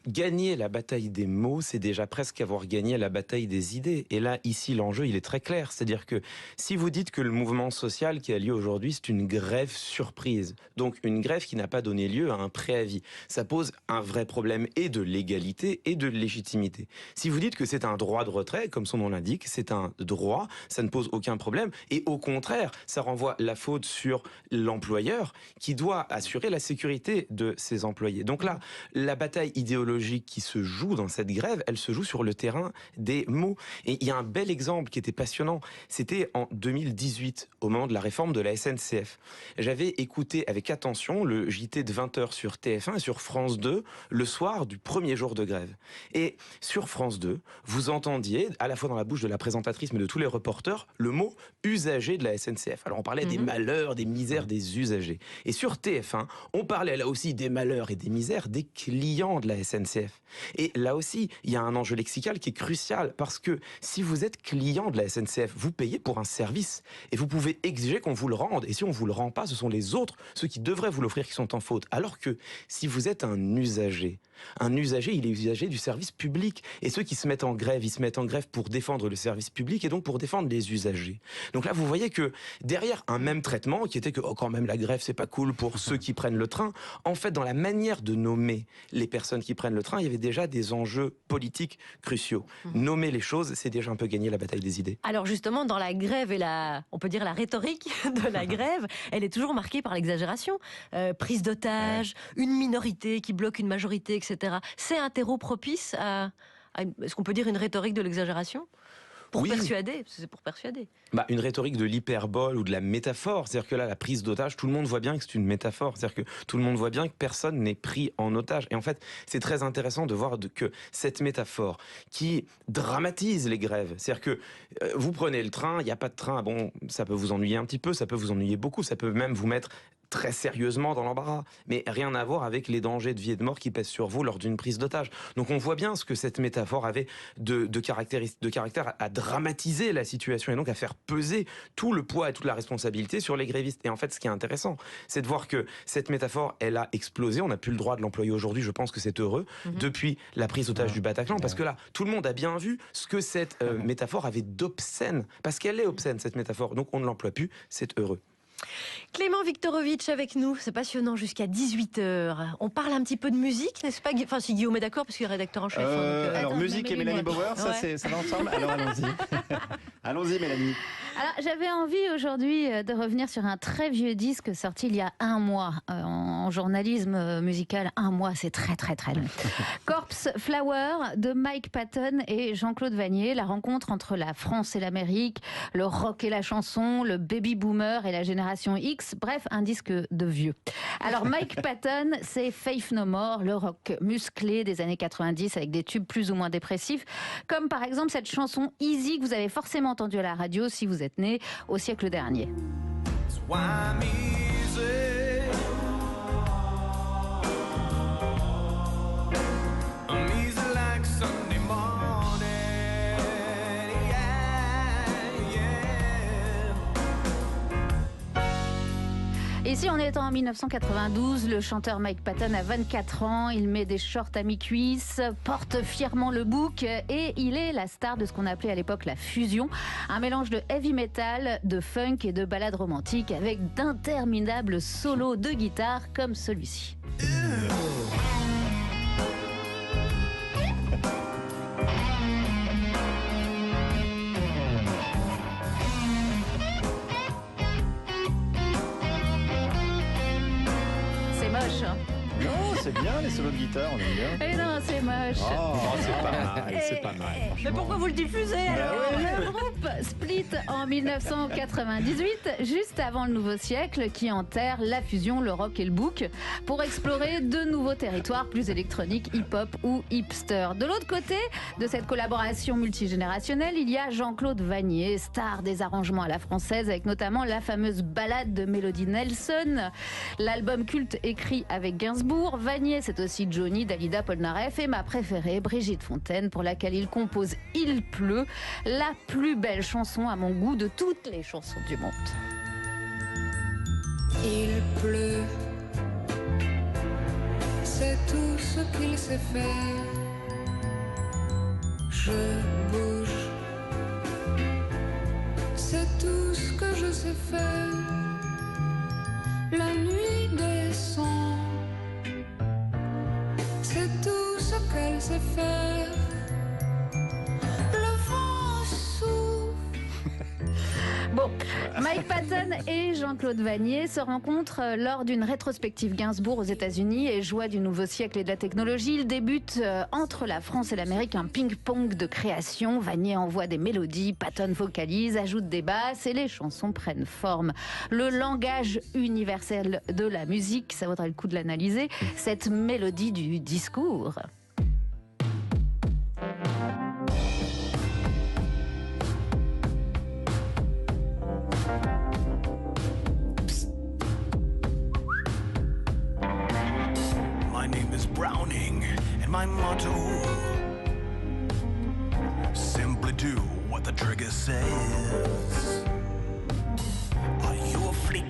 Gagner la bataille des mots, c'est déjà presque avoir gagné la bataille des idées. Et là, ici, l'enjeu, il est très clair. C'est-à-dire que si vous dites que le mouvement social qui a lieu aujourd'hui, c'est une grève surprise, donc une grève qui n'a pas donné lieu à un préavis, ça pose un vrai problème et de légalité et de légitimité. Si vous dites que c'est un droit de retrait, comme son nom l'indique, c'est un droit, ça ne pose aucun problème. Et au contraire, ça renvoie la faute sur l'employeur qui doit assurer la sécurité de ses employés. Donc là, la bataille idéologique qui se joue dans cette grève, elle se joue sur le terrain des mots. Et il y a un bel exemple qui était passionnant. C'était en 2018, au moment de la réforme de la SNCF. J'avais écouté avec attention le JT de 20h sur TF1 et sur France 2 le soir du premier jour de grève. Et sur France 2, vous entendiez, à la fois dans la bouche de la présentatrice mais de tous les reporters, le mot usager de la SNCF. Alors Alors on parlait des malheurs, des misères des usagers. Et sur TF1, on parlait là aussi des malheurs et des misères des clients de la SNCF. Et là aussi, il y a un enjeu lexical qui est crucial, parce que si vous êtes client de la SNCF, vous payez pour un service et vous pouvez exiger qu'on vous le rende. Et si on vous le rend pas, ce sont les autres, ceux qui devraient vous l'offrir, qui sont en faute. Alors que si vous êtes un usager, il est usager du service public. Et ceux qui se mettent en grève, ils se mettent en grève pour défendre le service public et donc pour défendre les usagers. Donc là, vous voyez que derrière un même traitement, qui était que quand même la grève, c'est pas cool pour ceux qui prennent le train, en fait, dans la manière de nommer les personnes qui prennent le train, il y avait déjà des enjeux politiques cruciaux. Nommer les choses, c'est déjà un peu gagner la bataille des idées. Alors justement, dans la grève et on peut dire la rhétorique de la grève, elle est toujours marquée par l'exagération. Prise d'otage, une minorité qui bloque une majorité, etc. C'est un terreau propice à est-ce qu'on peut dire une rhétorique de l'exagération ? Pour persuader, c'est pour persuader. Une rhétorique de l'hyperbole ou de la métaphore. C'est-à-dire que là, la prise d'otage, tout le monde voit bien que c'est une métaphore. C'est-à-dire que tout le monde voit bien que personne n'est pris en otage. Et en fait, c'est très intéressant de voir que cette métaphore qui dramatise les grèves. C'est-à-dire que vous prenez le train, il n'y a pas de train. Bon, ça peut vous ennuyer un petit peu, ça peut vous ennuyer beaucoup, ça peut même vous mettre très sérieusement dans l'embarras, mais rien à voir avec les dangers de vie et de mort qui pèsent sur vous lors d'une prise d'otage. Donc on voit bien ce que cette métaphore avait de caractère à dramatiser la situation et donc à faire peser tout le poids et toute la responsabilité sur les grévistes. Et en fait, ce qui est intéressant, c'est de voir que cette métaphore, elle a explosé. On n'a plus le droit de l'employer aujourd'hui, je pense que c'est heureux, depuis la prise d'otage du Bataclan, parce que là, tout le monde a bien vu ce que cette métaphore avait d'obscène, parce qu'elle est obscène, cette métaphore, donc on ne l'emploie plus, c'est heureux. Clément Viktorovitch avec nous, c'est passionnant jusqu'à 18h. On parle un petit peu de musique, n'est-ce pas? Enfin, si Guillaume est d'accord, parce qu'il est rédacteur en chef. Alors, musique et Mélanie Bauer, ça va ensemble. Alors, allons-y. Allons-y, Mélanie. Alors, j'avais envie aujourd'hui de revenir sur un très vieux disque sorti il y a un mois. En journalisme musical, un mois, c'est très très très long. Corpse Flower de Mike Patton et Jean-Claude Vannier. La rencontre entre la France et l'Amérique, le rock et la chanson, le baby boomer et la génération X. Bref, un disque de vieux. Alors, Mike Patton, c'est Faith No More, le rock musclé des années 90 avec des tubes plus ou moins dépressifs. Comme par exemple cette chanson Easy que vous avez forcément entendue à la radio si vous êtes né au siècle dernier. Ici, on est en 1992. Le chanteur Mike Patton a 24 ans. Il met des shorts à mi-cuisse, porte fièrement le bouc et il est la star de ce qu'on appelait à l'époque la fusion. Un mélange de heavy metal, de funk et de ballades romantiques avec d'interminables solos de guitare comme celui-ci. Moche. Non, c'est bien les solos de guitare, on aime bien. Et non, c'est moche. Oh, c'est pas mal. Mais pourquoi vous le diffusez alors? Le groupe split en 1998, juste avant le nouveau siècle, qui enterre la fusion, le rock et le bouk, pour explorer de nouveaux territoires plus électroniques, hip-hop ou hipster. De l'autre côté de cette collaboration multigénérationnelle, il y a Jean-Claude Vannier, star des arrangements à la française, avec notamment la fameuse ballade de Melody Nelson, l'album culte écrit avec Gainsbourg. Vannier, c'est aussi Johnny, Dalida, Polnareff et ma préférée, Brigitte Fontaine, pour laquelle il compose Il pleut, la plus belle chanson à mon goût de toutes les chansons du monde. Il pleut, c'est tout ce qu'il sait faire. Je bouge, c'est tout ce que je sais faire. La nuit descend, c'est tout ce qu'elle sait faire. Le vent souffle. Bon, Mike Patton et Jean-Claude Vannier se rencontrent lors d'une rétrospective Gainsbourg aux États-Unis et joie du nouveau siècle et de la technologie. Il débute entre la France et l'Amérique un ping-pong de création. Vannier envoie des mélodies, Patton vocalise, ajoute des basses et les chansons prennent forme. Le langage universel de la musique, ça vaudrait le coup de l'analyser, cette mélodie du discours. my motto. Simply do what the trigger says. Are you a freak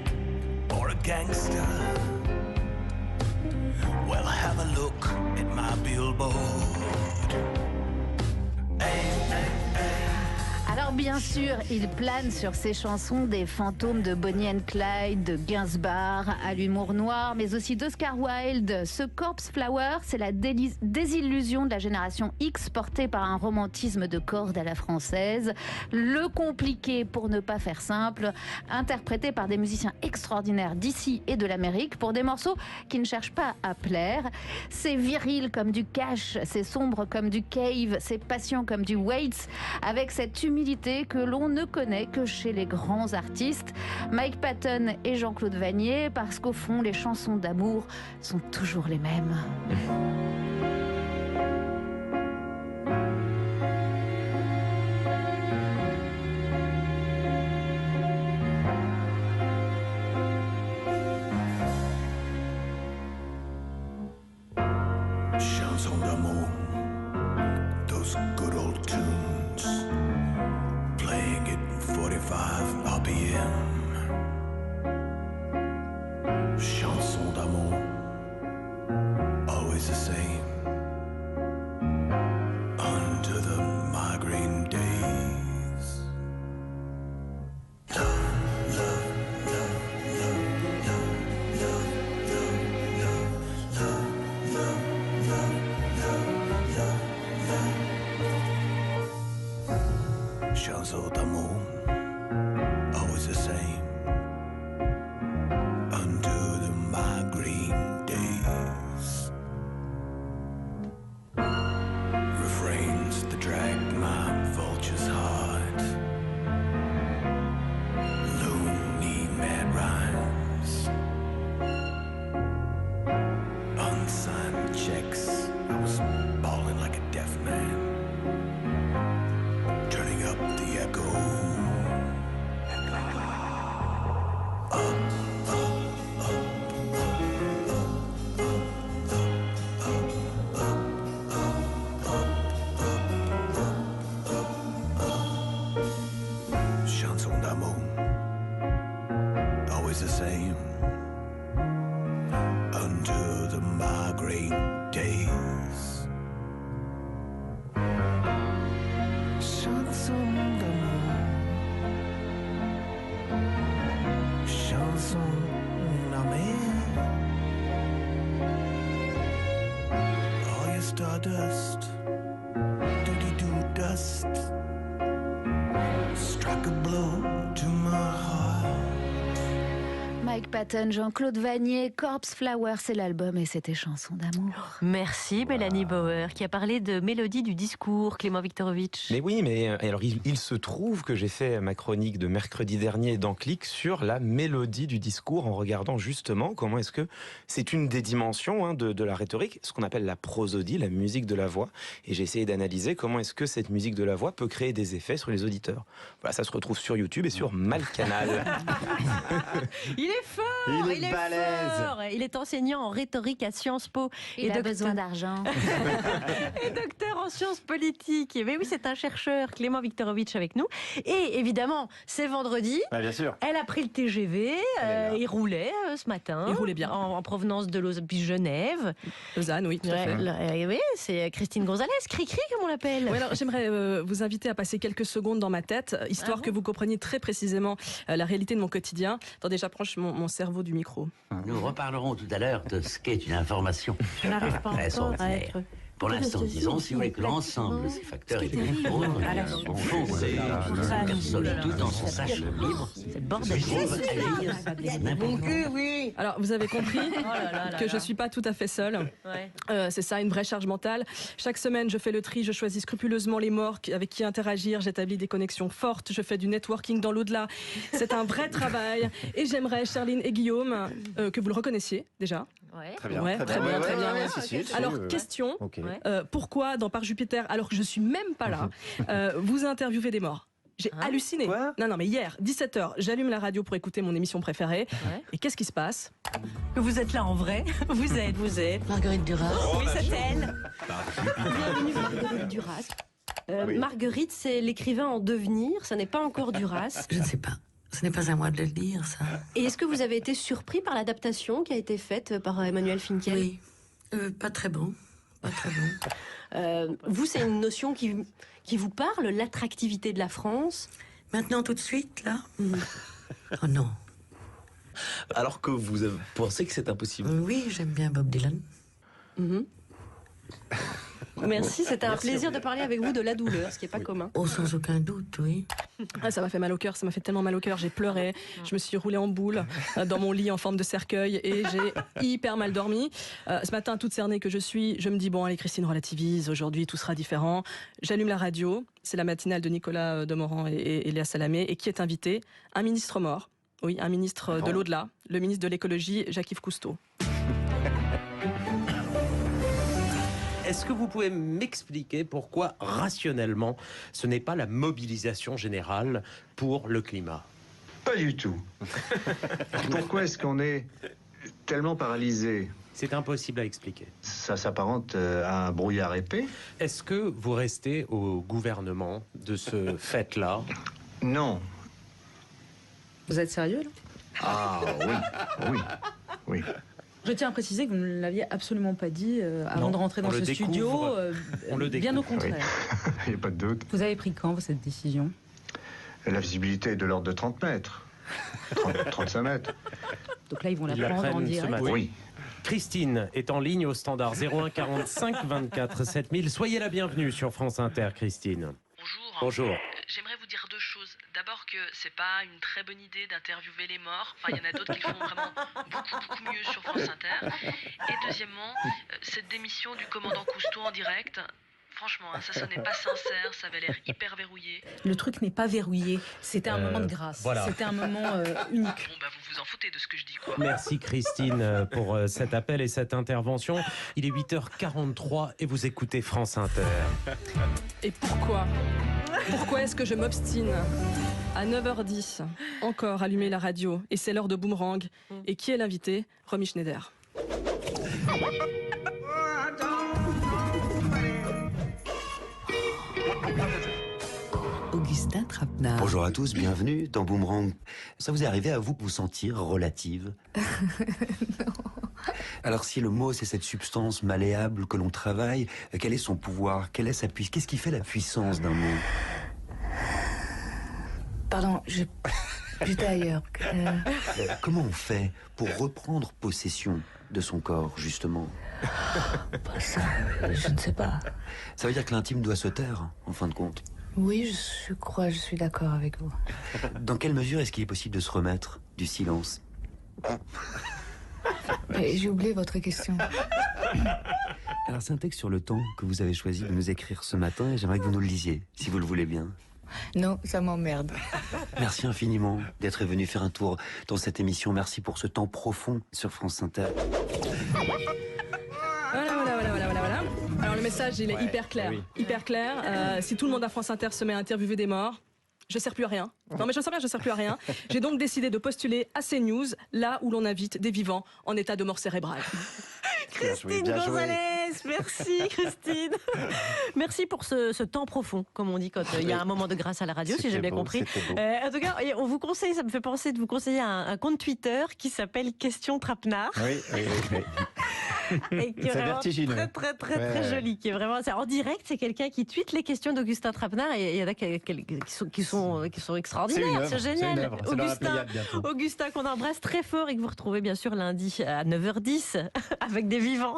or a gangster? Well, have a look at my billboard. Alors bien sûr, il plane sur ses chansons des fantômes de Bonnie and Clyde, de Gainsbourg, à l'humour noir, mais aussi d'Oscar Wilde. Ce Corpse Flower, c'est la désillusion de la génération X portée par un romantisme de corde à la française. Le compliqué, pour ne pas faire simple, interprété par des musiciens extraordinaires d'ici et de l'Amérique pour des morceaux qui ne cherchent pas à plaire. C'est viril comme du Cash, c'est sombre comme du Cave, c'est patient comme du Waits, avec cette humilité que l'on ne connaît que chez les grands artistes, Mike Patton et Jean-Claude Vannier, parce qu'au fond, les chansons d'amour sont toujours les mêmes. Chansons d'amour, those good old tunes, playing at 45 RPM. Chansons d'amour, always the same, under the migraine days. Love, love, love, love, love, love, love, love, love, love, love, love, love. Chansons d'amour, always the same, under the migraine days. Refrains that drag my vulture's heart, lonely mad rhymes, unsigned checks. I was bawling like a deaf man, turning up the echo. Chansons d'amour, always the same, under the migraine days. Chansons d'amour, chansons d'amour. All your stardust, doody-doo dust, struck a blow to my heart. Mike Patton, Jean-Claude Vannier, Corpse Flower, c'est l'album et c'était Chansons d'amour. Merci Mélanie Bauer qui a parlé de mélodie du discours, Clément Viktorovitch. Mais oui, mais alors il se trouve que j'ai fait ma chronique de mercredi dernier dans Click sur la mélodie du discours en regardant justement comment est-ce que c'est une des dimensions de la rhétorique, ce qu'on appelle la prosodie, la musique de la voix. Et j'ai essayé d'analyser comment est-ce que cette musique de la voix peut créer des effets sur les auditeurs. Voilà, ça se retrouve sur YouTube et sur Malcanal. Il est fort, il est balèze. fort. Il est enseignant en rhétorique à Sciences Po. Il a besoin d'argent. Et docteur en sciences politiques. Mais oui, c'est un chercheur, Clément Viktorovitch avec nous. Et évidemment, c'est vendredi. Bah, bien sûr. Elle a pris le TGV. Il roulait ce matin. Il roulait bien. En provenance de Genève. Lausanne, oui, tout à fait. Oui, c'est Christine Gonzalez, Cricri, comme on l'appelle. Ouais, alors, j'aimerais vous inviter à passer quelques secondes dans ma tête, histoire que vous compreniez très précisément la réalité de mon quotidien. Attendez, j'approche mon cerveau du micro. Nous reparlerons tout à l'heure de ce qu'est une information. Je n'arrive pas Très encore à ordinaire. être... Pour l'instant, disons, si vous voulez que l'ensemble de ces facteurs et des contrôles, au fond, personne, tout dans son sache libre, c'est le bordel. Oui. Alors, vous avez compris que je ne suis pas tout à fait seule. Ouais. C'est ça, une vraie charge mentale. Chaque semaine, je fais le tri, je choisis scrupuleusement les morts avec qui interagir, j'établis des connexions fortes, je fais du networking dans l'au-delà. C'est un vrai travail. Et j'aimerais, Charline et Guillaume, que vous le reconnaissiez déjà. Ouais. Très bien. Ouais, très bien, très bien. Alors, question, Ok. pourquoi dans Par Jupiter, alors que je suis même pas là, vous interviewez des morts? J'ai halluciné. Non, mais hier, 17h, j'allume la radio pour écouter mon émission préférée. Et qu'est-ce qui se passe? Vous êtes là en vrai. Vous êtes Marguerite Duras. Oui, c'est elle. Bienvenue Marguerite Duras. Oui. Marguerite, c'est l'écrivain en devenir, ça n'est pas encore Duras. Je ne sais pas. Ce n'est pas à moi de le dire, ça. Et est-ce que vous avez été surpris par l'adaptation qui a été faite par Emmanuel Finkiel? Oui. Pas très bon. Pas très bon. Vous, c'est une notion qui vous parle, l'attractivité de la France? Maintenant, tout de suite, là Oh non. Alors que vous pensez que c'est impossible? Oui, j'aime bien Bob Dylan. Merci, c'était un plaisir de parler avec vous de la douleur, ce qui n'est pas commun. Oh, sans aucun doute, oui. Ça m'a fait mal au cœur, ça m'a fait tellement mal au cœur. J'ai pleuré, je me suis roulée en boule dans mon lit en forme de cercueil et j'ai hyper mal dormi. Ce matin, toute cernée que je suis, je me dis bon, allez Christine, relativise, aujourd'hui tout sera différent. J'allume la radio, c'est la matinale de Nicolas Demorand et Léa Salamé, et qui est invité? Un ministre mort, oui, un ministre de l'au-delà, le ministre de l'écologie, Jacques-Yves Cousteau. Est-ce que vous pouvez m'expliquer pourquoi, rationnellement, ce n'est pas la mobilisation générale pour le climat? Pas du tout. Pourquoi est-ce qu'on est tellement paralysé? C'est impossible à expliquer. Ça s'apparente à un brouillard épais. Est-ce que vous restez au gouvernement de ce fait-là? Non. Vous êtes sérieux, là? Ah oui. Je tiens à préciser que vous ne l'aviez absolument pas dit avant de rentrer dans ce studio. On le découvre. Bien au contraire. Il n'y a pas de doute. Vous avez pris quand, cette décision? La visibilité est de l'ordre de 30 mètres. 35 mètres. Donc là, ils vont la prendre en direct. Oui. Christine est en ligne au standard 01 45 24 7000. Soyez la bienvenue sur France Inter, Christine. Bonjour. J'aimerais vous dire deux choses. D'abord que c'est pas une très bonne idée d'interviewer les morts. Enfin, il y en a d'autres qui le font vraiment beaucoup mieux sur France Inter. Et deuxièmement, cette démission du commandant Cousteau en direct, franchement, ça sonnait pas sincère, ça avait l'air hyper verrouillé. Le truc n'est pas verrouillé. C'était un moment de grâce. Voilà. C'était un moment unique. Bon, bah vous vous en foutez de ce que je dis, quoi. Merci Christine pour cet appel et cette intervention. Il est 8h43 et vous écoutez France Inter. Et pourquoi est-ce que je m'obstine à 9h10, encore allumer la radio, et c'est l'heure de Boomerang. Et qui est l'invité? Romy Schneider. Augustin Trapenard. Bonjour à tous, bienvenue dans Boomerang. Ça vous est arrivé à vous sentir relative? Alors si le mot c'est cette substance malléable que l'on travaille, quel est son pouvoir? Quelle est sa puissance? Qu'est-ce qui fait la puissance d'un mot? Pardon, j'étais ailleurs. Comment on fait pour reprendre possession de son corps, justement? Ça, je ne sais pas. Ça veut dire que l'intime doit se taire, en fin de compte. Oui, je crois, je suis d'accord avec vous. Dans quelle mesure est-ce qu'il est possible de se remettre du silence? J'ai oublié votre question. Alors c'est un texte sur le temps que vous avez choisi de nous écrire ce matin et j'aimerais que vous nous le lisiez, si vous le voulez bien. Non, ça m'emmerde. Merci infiniment d'être venu faire un tour dans cette émission. Merci pour ce temps profond sur France Inter. Voilà. Alors le message, il est hyper clair. Hyper clair. Si tout le monde à France Inter se met à interviewer des morts, je sers plus à rien. Non mais je sais bien, je sers plus à rien. J'ai donc décidé de postuler à CNews, là où l'on invite des vivants en état de mort cérébrale. Christine Gonzalez, merci Christine. Merci pour ce temps profond, comme on dit quand il y a un moment de grâce à la radio, si j'ai bien compris. En tout cas, on vous conseille, ça me fait penser de vous conseiller un compte Twitter qui s'appelle Question Trapenard. Oui. Et qui est vraiment très joli, qui est vraiment en direct. C'est quelqu'un qui tweete les questions d'Augustin Trapenard et il y en a qui sont extraordinaires. C'est génial. Augustin qu'on embrasse très fort et que vous retrouvez bien sûr lundi à 9h10 avec des vivants.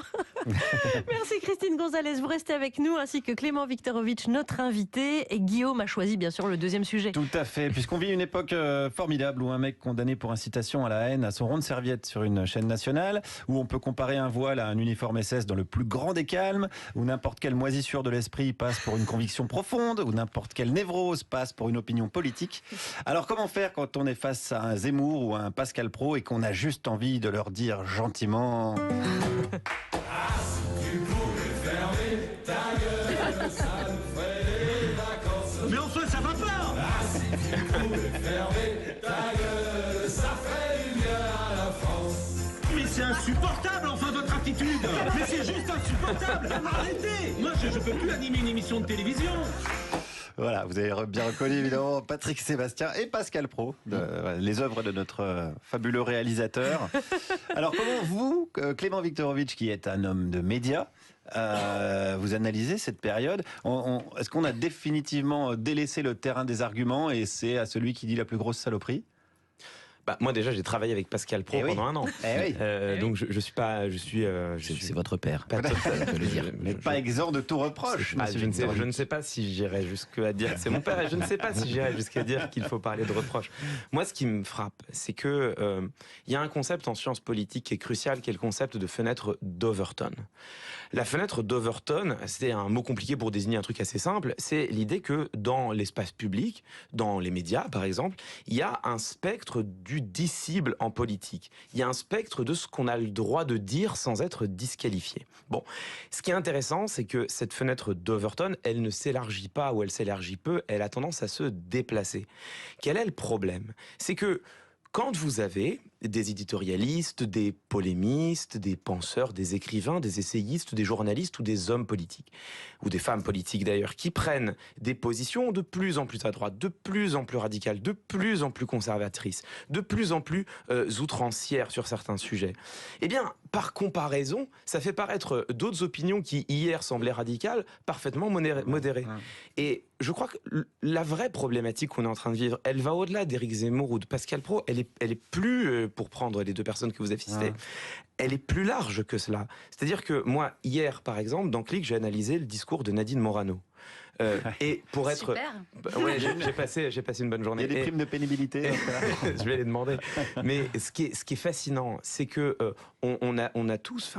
Merci Christine Gonzalez, vous restez avec nous ainsi que Clément Viktorovitch, notre invité, et Guillaume a choisi bien sûr le deuxième sujet. Tout à fait, puisqu'on vit une époque formidable où un mec condamné pour incitation à la haine a son rond de serviette sur une chaîne nationale, où on peut comparer un voile à un uniforme SS dans le plus grand des calmes, où n'importe quelle moisissure de l'esprit passe pour une conviction profonde, où n'importe quelle névrose passe pour une opinion politique. Alors comment faire quand on est face à un Zemmour ou à un Pascal Praud et qu'on a juste envie de leur dire gentiment... Mais enfin, ça va pas! Fermez ta gueule, ça ferait du bien à la France. Mais c'est insupportable, enfin, votre attitude. Mais c'est juste insupportable. Arrêtez. Moi, je peux plus animer une émission de télévision. Voilà, vous avez bien reconnu évidemment Patrick Sébastien et Pascal Praud, les œuvres de notre fabuleux réalisateur. Alors comment vous, Clément Viktorovitch, qui est un homme de médias, vous analysez cette période? Est-ce qu'on a définitivement délaissé le terrain des arguments et c'est à celui qui dit la plus grosse saloperie? Bah, moi déjà j'ai travaillé avec Pascal Praud pendant un an, donc je suis pas, c'est votre père. Pas mais pas exempt de tout reproche. Je ne sais pas si j'irais jusqu'à dire que c'est mon père, et je ne sais pas si j'irais jusqu'à dire qu'il faut parler de reproche. Moi, ce qui me frappe, c'est que il y a un concept en sciences politiques qui est crucial, qui est le concept de fenêtre d'Overton. La fenêtre d'Overton, c'est un mot compliqué pour désigner un truc assez simple. C'est l'idée que dans l'espace public, dans les médias par exemple, il y a un spectre du dissible en politique. Il y a un spectre de ce qu'on a le droit de dire sans être disqualifié. Bon, ce qui est intéressant, c'est que cette fenêtre d'Overton, elle ne s'élargit pas ou elle s'élargit peu, elle a tendance à se déplacer. Quel est le problème? C'est que quand vous avez des éditorialistes, des polémistes, des penseurs, des écrivains, des essayistes, des journalistes ou des hommes politiques, ou des femmes politiques d'ailleurs, qui prennent des positions de plus en plus à droite, de plus en plus radicales, de plus en plus conservatrices, de plus en plus outrancières sur certains sujets, eh bien, par comparaison, ça fait paraître d'autres opinions qui hier semblaient radicales, parfaitement modérées. Et je crois que la vraie problématique qu'on est en train de vivre, elle va au-delà d'Éric Zemmour ou de Pascal Praud, elle est plus, pour prendre les deux personnes que vous avez citées, elle est plus large que cela. C'est-à-dire que moi, hier, par exemple, dans Click, j'ai analysé le discours de Nadine Morano. Et pour être... Super. Ouais, j'ai passé une bonne journée. Il y a des primes de pénibilité. Je vais les demander. Mais ce qui est fascinant, c'est que on a tous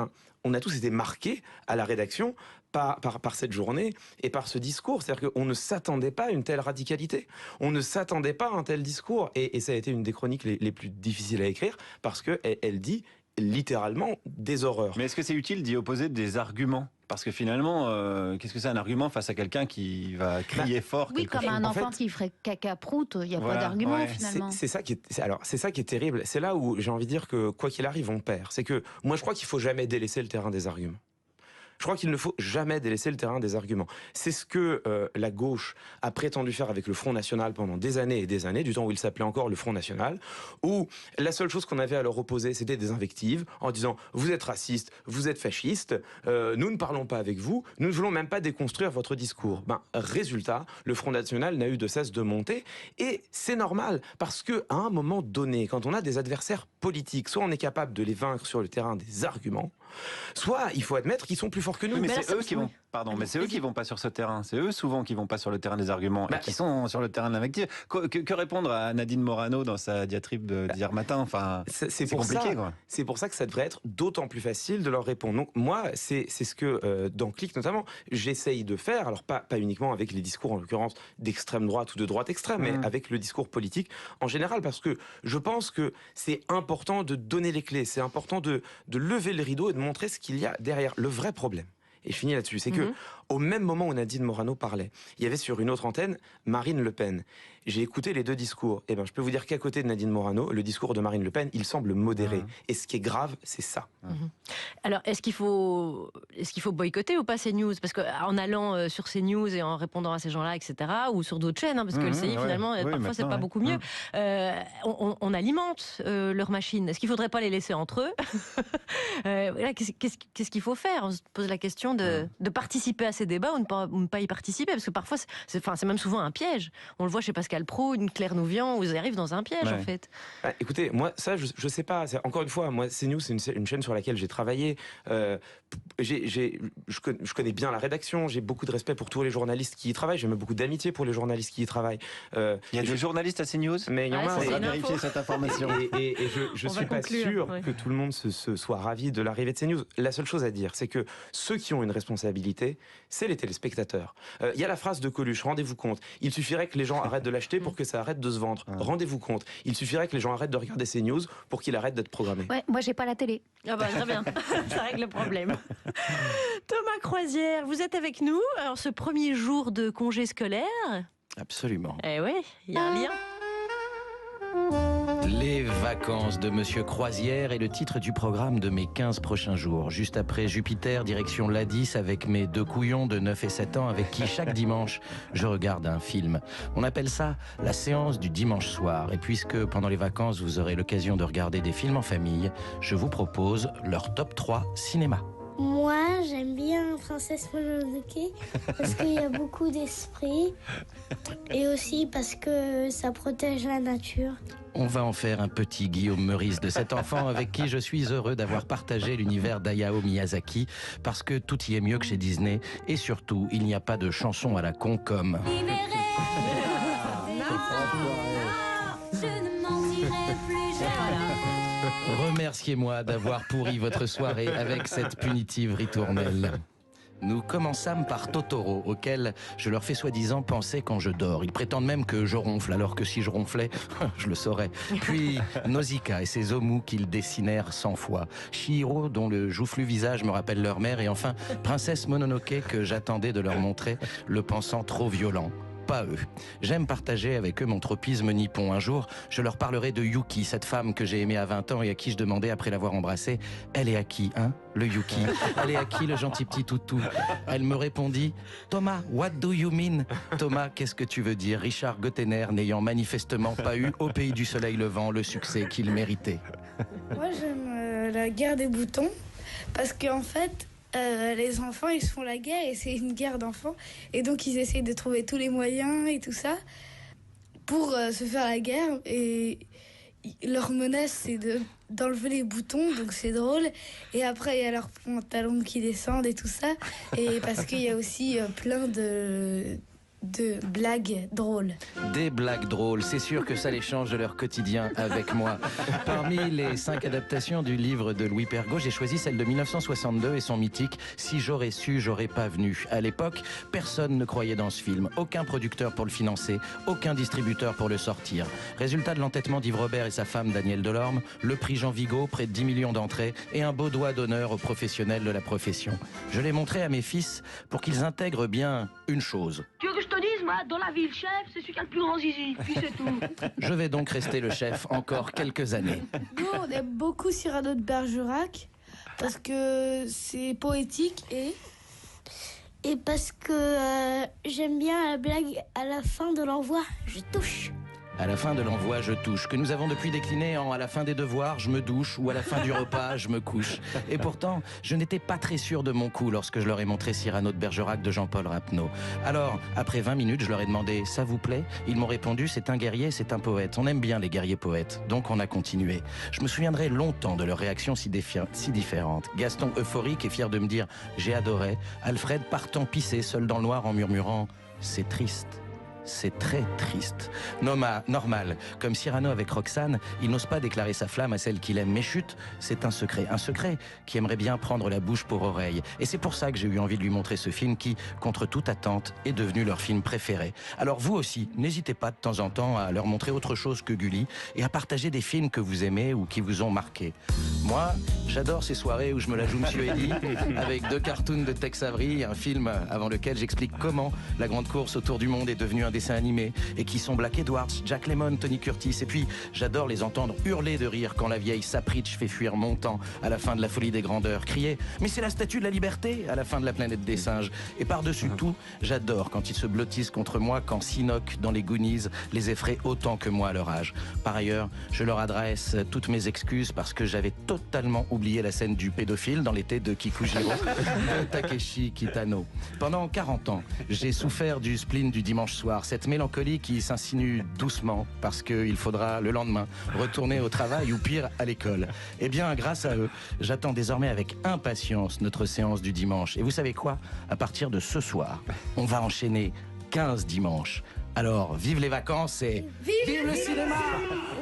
été marqués à la rédaction par cette journée et par ce discours. C'est-à-dire qu'on ne s'attendait pas à une telle radicalité. On ne s'attendait pas à un tel discours. Et ça a été une des chroniques les plus difficiles à écrire parce qu'elle dit littéralement des horreurs. Mais est-ce que c'est utile d'y opposer des arguments? Parce que finalement, qu'est-ce que c'est un argument face à quelqu'un qui va crier fort? Oui, comme un enfant qui ferait caca-prout, il n'y a pas d'argument finalement. C'est ça qui est terrible. C'est là où j'ai envie de dire que quoi qu'il arrive, on perd. C'est que moi je crois qu'il ne faut jamais délaisser le terrain des arguments. Je crois qu'il ne faut jamais délaisser le terrain des arguments. C'est ce que la gauche a prétendu faire avec le Front National pendant des années et des années, du temps où il s'appelait encore le Front National, où la seule chose qu'on avait à leur opposer, c'était des invectives, en disant « vous êtes raciste, vous êtes fasciste, nous ne parlons pas avec vous, nous ne voulons même pas déconstruire votre discours ». Résultat, le Front National n'a eu de cesse de monter, et c'est normal, parce qu'à un moment donné, quand on a des adversaires politiques, soit on est capable de les vaincre sur le terrain des arguments, soit il faut admettre qu'ils sont plus forts que nous. Oui, mais c'est eux qui vont. Pardon, mais c'est eux qui vont pas sur ce terrain. C'est eux souvent qui vont pas sur le terrain des arguments et qui sont sur le terrain de l'invective. Que répondre à Nadine Morano dans sa diatribe d'hier matin? Enfin, c'est compliqué, quoi. C'est pour ça que ça devrait être d'autant plus facile de leur répondre. Donc moi, c'est ce que dans Click notamment, j'essaye de faire. Alors pas uniquement avec les discours en l'occurrence d'extrême droite ou de droite extrême, mais avec le discours politique en général, parce que je pense que c'est important de donner les clés. C'est important de lever le rideau et de montrer ce qu'il y a derrière. Le vrai problème, et je finis là-dessus, c'est que au même moment où Nadine Morano parlait, il y avait sur une autre antenne Marine Le Pen. J'ai écouté les deux discours. Et je peux vous dire qu'à côté de Nadine Morano, le discours de Marine Le Pen, il semble modéré. Et ce qui est grave, c'est ça. Alors, est-ce qu'il faut boycotter ou pas CNews? Parce qu'en allant sur CNews et en répondant à ces gens-là, etc., ou sur d'autres chaînes, parce que le CI, finalement, parfois, c'est pas beaucoup mieux, on alimente leur machine. Est-ce qu'il faudrait pas les laisser entre eux? Qu'est-ce qu'il faut faire? On se pose la question de participer à ces débats ou ne pas y participer, parce que parfois, c'est même souvent un piège. On le voit chez Pascal Praud, une Claire Nouvian, où ils arrivent dans un piège, en fait. Écoutez, moi, ça, je sais pas. Encore une fois, moi, CNews, c'est une chaîne sur laquelle j'ai travaillé. Je connais bien la rédaction, j'ai beaucoup de respect pour tous les journalistes qui y travaillent, j'ai même beaucoup d'amitié pour les journalistes qui y travaillent. Il y a des journalistes à CNews? Mais il y en a. On va vérifier cette information. Et je suis pas sûr que tout le monde se soit ravi de l'arrivée de CNews. La seule chose à dire, c'est que ceux qui ont une responsabilité, c'est les téléspectateurs. Il y a la phrase de Coluche, rendez-vous compte, il suffirait que les gens arrêtent de l'acheter pour que ça arrête de se vendre. Rendez-vous compte, il suffirait que les gens arrêtent de regarder CNews pour qu'il arrête d'être programmé. Ouais, moi j'ai pas la télé. Ah bah très bien, ça règle le problème. Thomas Croisière, vous êtes avec nous. Alors ce premier jour de congé scolaire. Absolument. Eh ouais, il y a un lien. Les vacances de Monsieur Croisière est le titre du programme de mes 15 prochains jours. Juste après Jupiter, direction l'A10 avec mes 2 couillons de 9 et 7 ans avec qui chaque dimanche je regarde un film. On appelle ça la séance du dimanche soir. Et puisque pendant les vacances vous aurez l'occasion de regarder des films en famille, je vous propose leur top 3 cinéma. Moi, j'aime bien Princesse Mononoke parce qu'il y a beaucoup d'esprit et aussi parce que ça protège la nature. On va en faire un petit Guillaume Meurice de cet enfant avec qui je suis heureux d'avoir partagé l'univers d'Hayao Miyazaki parce que tout y est mieux que chez Disney et surtout, il n'y a pas de chanson à la con comme... Je ne mentirai plus jamais. Remerciez-moi d'avoir pourri votre soirée avec cette punitive ritournelle. Nous commençâmes par Totoro, auquel je leur fais soi-disant penser quand je dors. Ils prétendent même que je ronfle, alors que si je ronflais, je le saurais. Puis Nausicaa et ses os mous qu'ils dessinèrent 100 fois. Chihiro, dont le joufflu visage me rappelle leur mère. Et enfin, Princesse Mononoke, que j'attendais de leur montrer, le pensant trop violent. Pas eux. J'aime partager avec eux mon tropisme nippon. Un jour, je leur parlerai de Yuki, cette femme que j'ai aimée à 20 ans et à qui je demandais après l'avoir embrassée, elle est à qui, hein, le Yuki? Elle est à qui, le gentil petit toutou? Elle me répondit, Thomas, what do you mean? Thomas, qu'est-ce que tu veux dire? Richard Gottener n'ayant manifestement pas eu au pays du soleil levant le succès qu'il méritait. Moi, j'aime la guerre des boutons parce qu'en fait, les enfants, ils se font la guerre et c'est une guerre d'enfants. Et donc, ils essayent de trouver tous les moyens et tout ça pour se faire la guerre. Et leur menace, c'est d'enlever les boutons, donc c'est drôle. Et après, il y a leurs pantalons qui descendent et tout ça. Et parce qu'il y a aussi plein de blagues drôles. Des blagues drôles, c'est sûr que ça les change de leur quotidien avec moi. Parmi les 5 adaptations du livre de Louis Pergaud, j'ai choisi celle de 1962 et son mythique « Si j'aurais su, j'aurais pas venu ». À l'époque, personne ne croyait dans ce film. Aucun producteur pour le financer, aucun distributeur pour le sortir. Résultat de l'entêtement d'Yves Robert et sa femme Danielle Delorme, le prix Jean Vigo, près de 10 millions d'entrées et un beau doigt d'honneur aux professionnels de la profession. Je l'ai montré à mes fils pour qu'ils intègrent bien une chose. Tu veux que je te dise, moi, dans la vie, le chef, c'est celui qui a le plus grand zizi, puis c'est tout. Je vais donc rester le chef encore quelques années. Nous, on aime beaucoup Cyrano de Bergerac parce que c'est poétique et parce que j'aime bien la blague à la fin de l'envoi, je touche. À la fin de l'envoi, je touche, que nous avons depuis décliné en à la fin des devoirs, je me douche, ou à la fin du repas, je me couche. Et pourtant, je n'étais pas très sûr de mon coup lorsque je leur ai montré Cyrano de Bergerac de Jean-Paul Rapneau. Alors, après 20 minutes, je leur ai demandé « Ça vous plaît ?» Ils m'ont répondu « C'est un guerrier, c'est un poète. On aime bien les guerriers poètes. » Donc on a continué. Je me souviendrai longtemps de leurs réactions si différentes. Gaston euphorique et fier de me dire « J'ai adoré ». Alfred partant pisser seul dans le noir en murmurant « C'est triste ». C'est très triste. Normal, comme Cyrano avec Roxane, il n'ose pas déclarer sa flamme à celle qu'il aime. Mais chut, c'est un secret qui aimerait bien prendre la bouche pour oreille. Et c'est pour ça que j'ai eu envie de lui montrer ce film qui, contre toute attente, est devenu leur film préféré. Alors vous aussi, n'hésitez pas de temps en temps à leur montrer autre chose que Gulli et à partager des films que vous aimez ou qui vous ont marqué. Moi, j'adore ces soirées où je me la joue Monsieur Eddy avec 2 cartoons de Tex Avery, un film avant lequel j'explique comment la grande course autour du monde est devenue un dessin animé et qui sont Black Edwards, Jack Lemmon, Tony Curtis. Et puis, j'adore les entendre hurler de rire quand la vieille Sapritch fait fuir Montan à la fin de La Folie des Grandeurs, crier « Mais c'est la statue de la liberté !» à la fin de La Planète des Singes. Et par-dessus tout, j'adore quand ils se blottissent contre moi, quand Sinoc, dans les Goonies, les effraie autant que moi à leur âge. Par ailleurs, je leur adresse toutes mes excuses parce que j'avais totalement oublié la scène du pédophile dans l'été de Kikujiro de Takeshi Kitano. Pendant 40 ans, j'ai souffert du spleen du dimanche soir, cette mélancolie qui s'insinue doucement parce qu'il faudra le lendemain retourner au travail ou pire à l'école. Eh bien, grâce à eux, j'attends désormais avec impatience notre séance du dimanche. Et vous savez quoi? À partir de ce soir, on va enchaîner 15 dimanches. Alors, vive les vacances et vive le cinéma!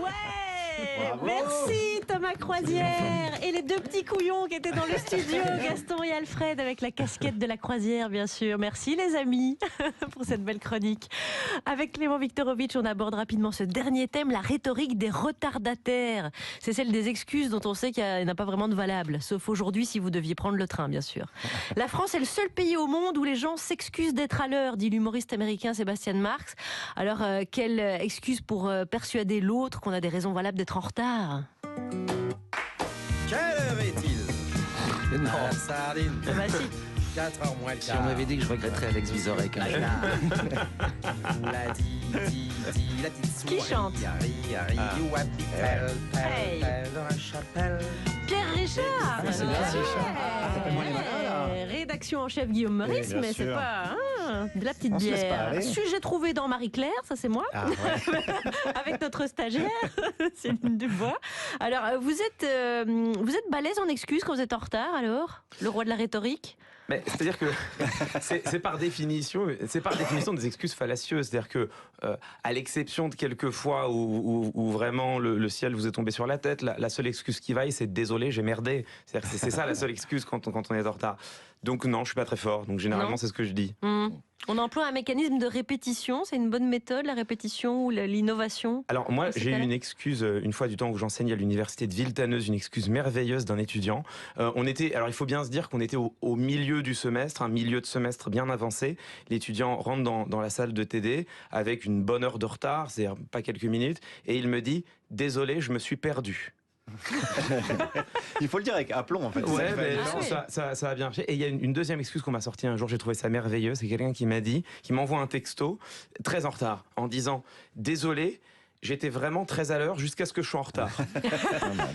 Ouais! Bravo. Merci Thomas Croisière et les deux petits couillons qui étaient dans le studio, Gaston et Alfred, avec la casquette de la croisière, bien sûr. Merci les amis pour cette belle chronique. Avec Clément Viktorovitch, on aborde rapidement ce dernier thème, la rhétorique des retardataires. C'est celle des excuses dont on sait qu'il n'y a pas vraiment de valable, sauf aujourd'hui si vous deviez prendre le train, bien sûr. La France est le seul pays au monde où les gens s'excusent d'être à l'heure, dit l'humoriste américain Sébastien Marx. Alors, quelle excuse pour persuader l'autre qu'on a des raisons valables d'être en retard? Quelle heure est-il? Non. La sardine. Bah si. 4h moins le quart. Si on m'avait dit que je regretterais Alex Vizorek. Qui chante? Hey. Pierre Richard. C'est bien, Rédaction en chef Guillaume Meurice, bien mais c'est sûr. pas de la petite On se laisse pas bière. aller. Sujet trouvé dans Marie-Claire, ça c'est moi, avec notre stagiaire Céline Dubois. Alors vous êtes balèze en excuses quand vous êtes en retard, alors, le roi de la rhétorique? Mais c'est-à-dire que c'est par définition des excuses fallacieuses. C'est-à-dire que, à l'exception de quelques fois où vraiment le ciel vous est tombé sur la tête, la seule excuse qui vaille, c'est désolé, j'ai merdé. C'est-à-dire que c'est ça la seule excuse quand on est en retard. Donc non, je suis pas très fort. Donc généralement, c'est ce que je dis. On emploie un mécanisme de répétition. C'est une bonne méthode, la répétition ou l'innovation? Alors moi, j'ai eu une excuse une fois du temps où j'enseignais à l'université de Villetaneuse, une excuse merveilleuse d'un étudiant. Alors il faut bien se dire qu'on était au milieu du semestre, un milieu de semestre bien avancé. L'étudiant rentre dans la salle de TD avec une bonne heure de retard, c'est-à-dire pas quelques minutes, et il me dit « Désolé, je me suis perdu ». Il faut le dire avec aplomb en fait. Ouais, mais ça a bien marché. Et il y a une deuxième excuse qu'on m'a sortie un jour, j'ai trouvé ça merveilleux, c'est quelqu'un qui m'envoie un texto très en retard en disant « Désolé, j'étais vraiment très à l'heure jusqu'à ce que je sois en retard ».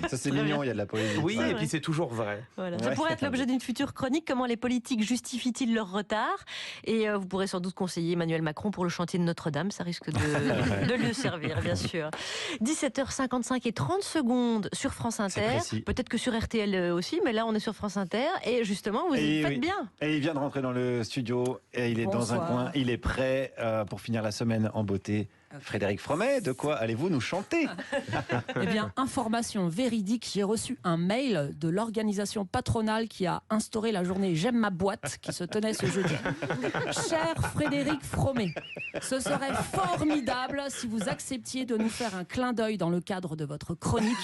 Ça c'est mignon, il y a de la poésie. Oui, et puis c'est toujours vrai. Voilà. Ça pourrait être l'objet d'une future chronique, comment les politiques justifient-ils leur retard? Et vous pourrez sans doute conseiller Emmanuel Macron pour le chantier de Notre-Dame, ça risque de lui servir, bien sûr. 17h55 et 30 secondes sur France Inter, peut-être que sur RTL aussi, mais là on est sur France Inter, et justement vous y faites bien. Et il vient de rentrer dans le studio, et il est dans un coin, il est prêt pour finir la semaine en beauté. Frédéric Fromet, de quoi allez-vous nous chanter? Eh bien, information véridique, j'ai reçu un mail de l'organisation patronale qui a instauré la journée J'aime ma boîte qui se tenait ce jeudi. Cher Frédéric Fromet, ce serait formidable si vous acceptiez de nous faire un clin d'œil dans le cadre de votre chronique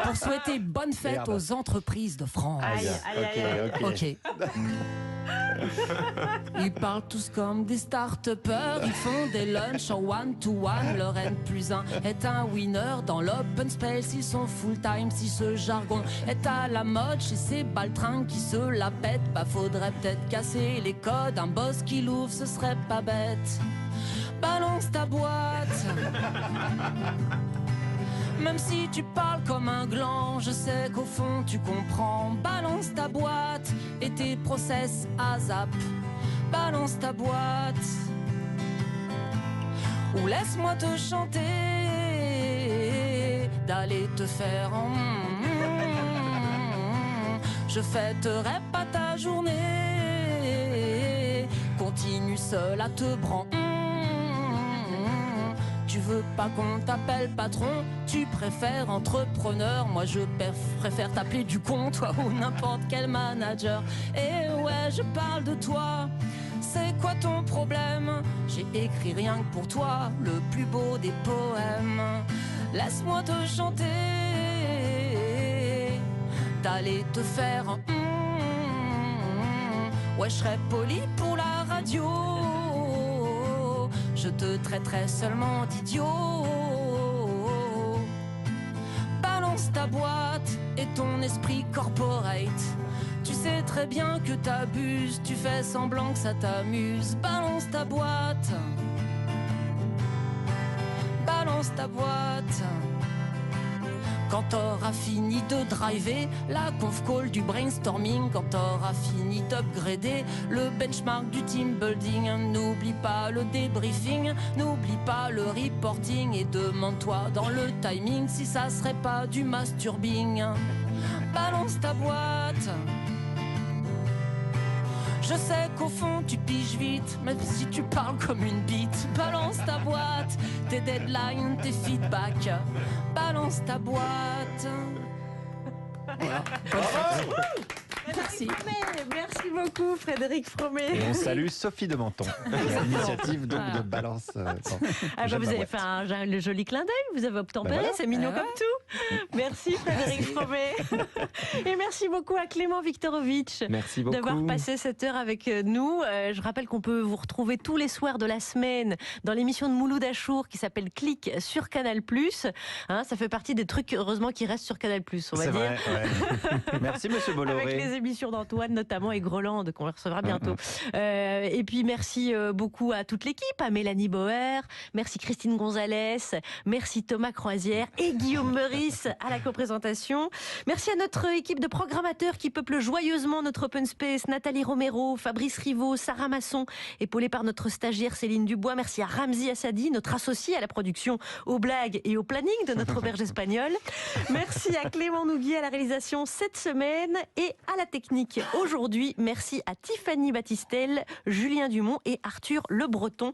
pour souhaiter bonne fête aux entreprises de France. Ok. Ils parlent tous comme des start-upers, ils font des lunchs en one-to-one. Leur N+1 est un winner dans l'open space. Ils sont full-time si ce jargon est à la mode. Chez ces baltringues qui se la pètent, bah faudrait peut-être casser les codes. Un boss qui l'ouvre, ce serait pas bête. Balance ta boîte. Même si tu parles comme un gland, je sais qu'au fond tu comprends. Balance ta boîte et tes process à zap. Balance ta boîte. Ou laisse-moi te chanter, d'aller te faire en... Je fêterai pas ta journée, continue seul à te branler. Tu veux pas qu'on t'appelle patron, tu préfères entrepreneur. Moi je préfère t'appeler du con, toi ou n'importe quel manager. Et ouais, je parle de toi. C'est quoi ton problème? J'ai écrit rien que pour toi, le plus beau des poèmes. Laisse-moi te chanter, d'aller te faire un... Ouais, je serais poli pour la radio. Je te traiterai seulement d'idiot. Balance ta boîte et ton esprit corporate. Tu sais très bien que t'abuses, tu fais semblant que ça t'amuse. Balance ta boîte. Balance ta boîte. Quand t'auras fini de driver la conf call du brainstorming, quand t'auras fini d'upgrader le benchmark du team building, n'oublie pas le débriefing, n'oublie pas le reporting et demande-toi dans le timing si ça serait pas du masturbing. Balance ta boîte. Je sais qu'au fond tu piges vite, même si tu parles comme une bite. Balance ta boîte, tes deadlines, tes feedbacks. Balance ta boîte. Voilà. Merci. Merci beaucoup Frédéric Fromet. Et on salue Sophie de Menton, l'initiative donc de Balance. Vous avez fait le joli clin d'œil, vous avez obtempéré, voilà. C'est mignon comme tout. Merci Frédéric Fromet. Et merci beaucoup à Clément Viktorovitch d'avoir passé cette heure avec nous. Je rappelle qu'on peut vous retrouver tous les soirs de la semaine dans l'émission de Mouloud Achour qui s'appelle Clic sur Canal+. Hein, ça fait partie des trucs heureusement qui restent sur Canal+, on va dire. Vrai, ouais. Merci Monsieur Bolloré. Avec les émissions d'Antoine notamment et Groland qu'on recevra bientôt. Et puis merci beaucoup à toute l'équipe, à Mélanie Bauer, merci Christine Gonzalez, merci Thomas Croisière et Guillaume Meurice à la coprésentation. Merci à notre équipe de programmateurs qui peuplent joyeusement notre open space, Nathalie Romero, Fabrice Rivaud, Sarah Masson, épaulée par notre stagiaire Céline Dubois. Merci à Ramzi Assadi, notre associé à la production, aux blagues et au planning de notre auberge espagnole. Merci à Clément Nouguier à la réalisation cette semaine et à la technique aujourd'hui. Merci à Tiffany Battistel, Julien Dumont et Arthur Le Breton.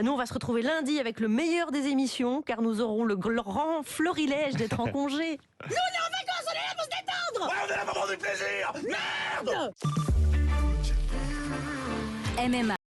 Nous, on va se retrouver lundi avec le meilleur des émissions, car nous aurons le grand florilège d'être en congé. Nous, on est en vacances, on est là pour se détendre. Ouais, on est là pour prendre du plaisir. Merde. MMA.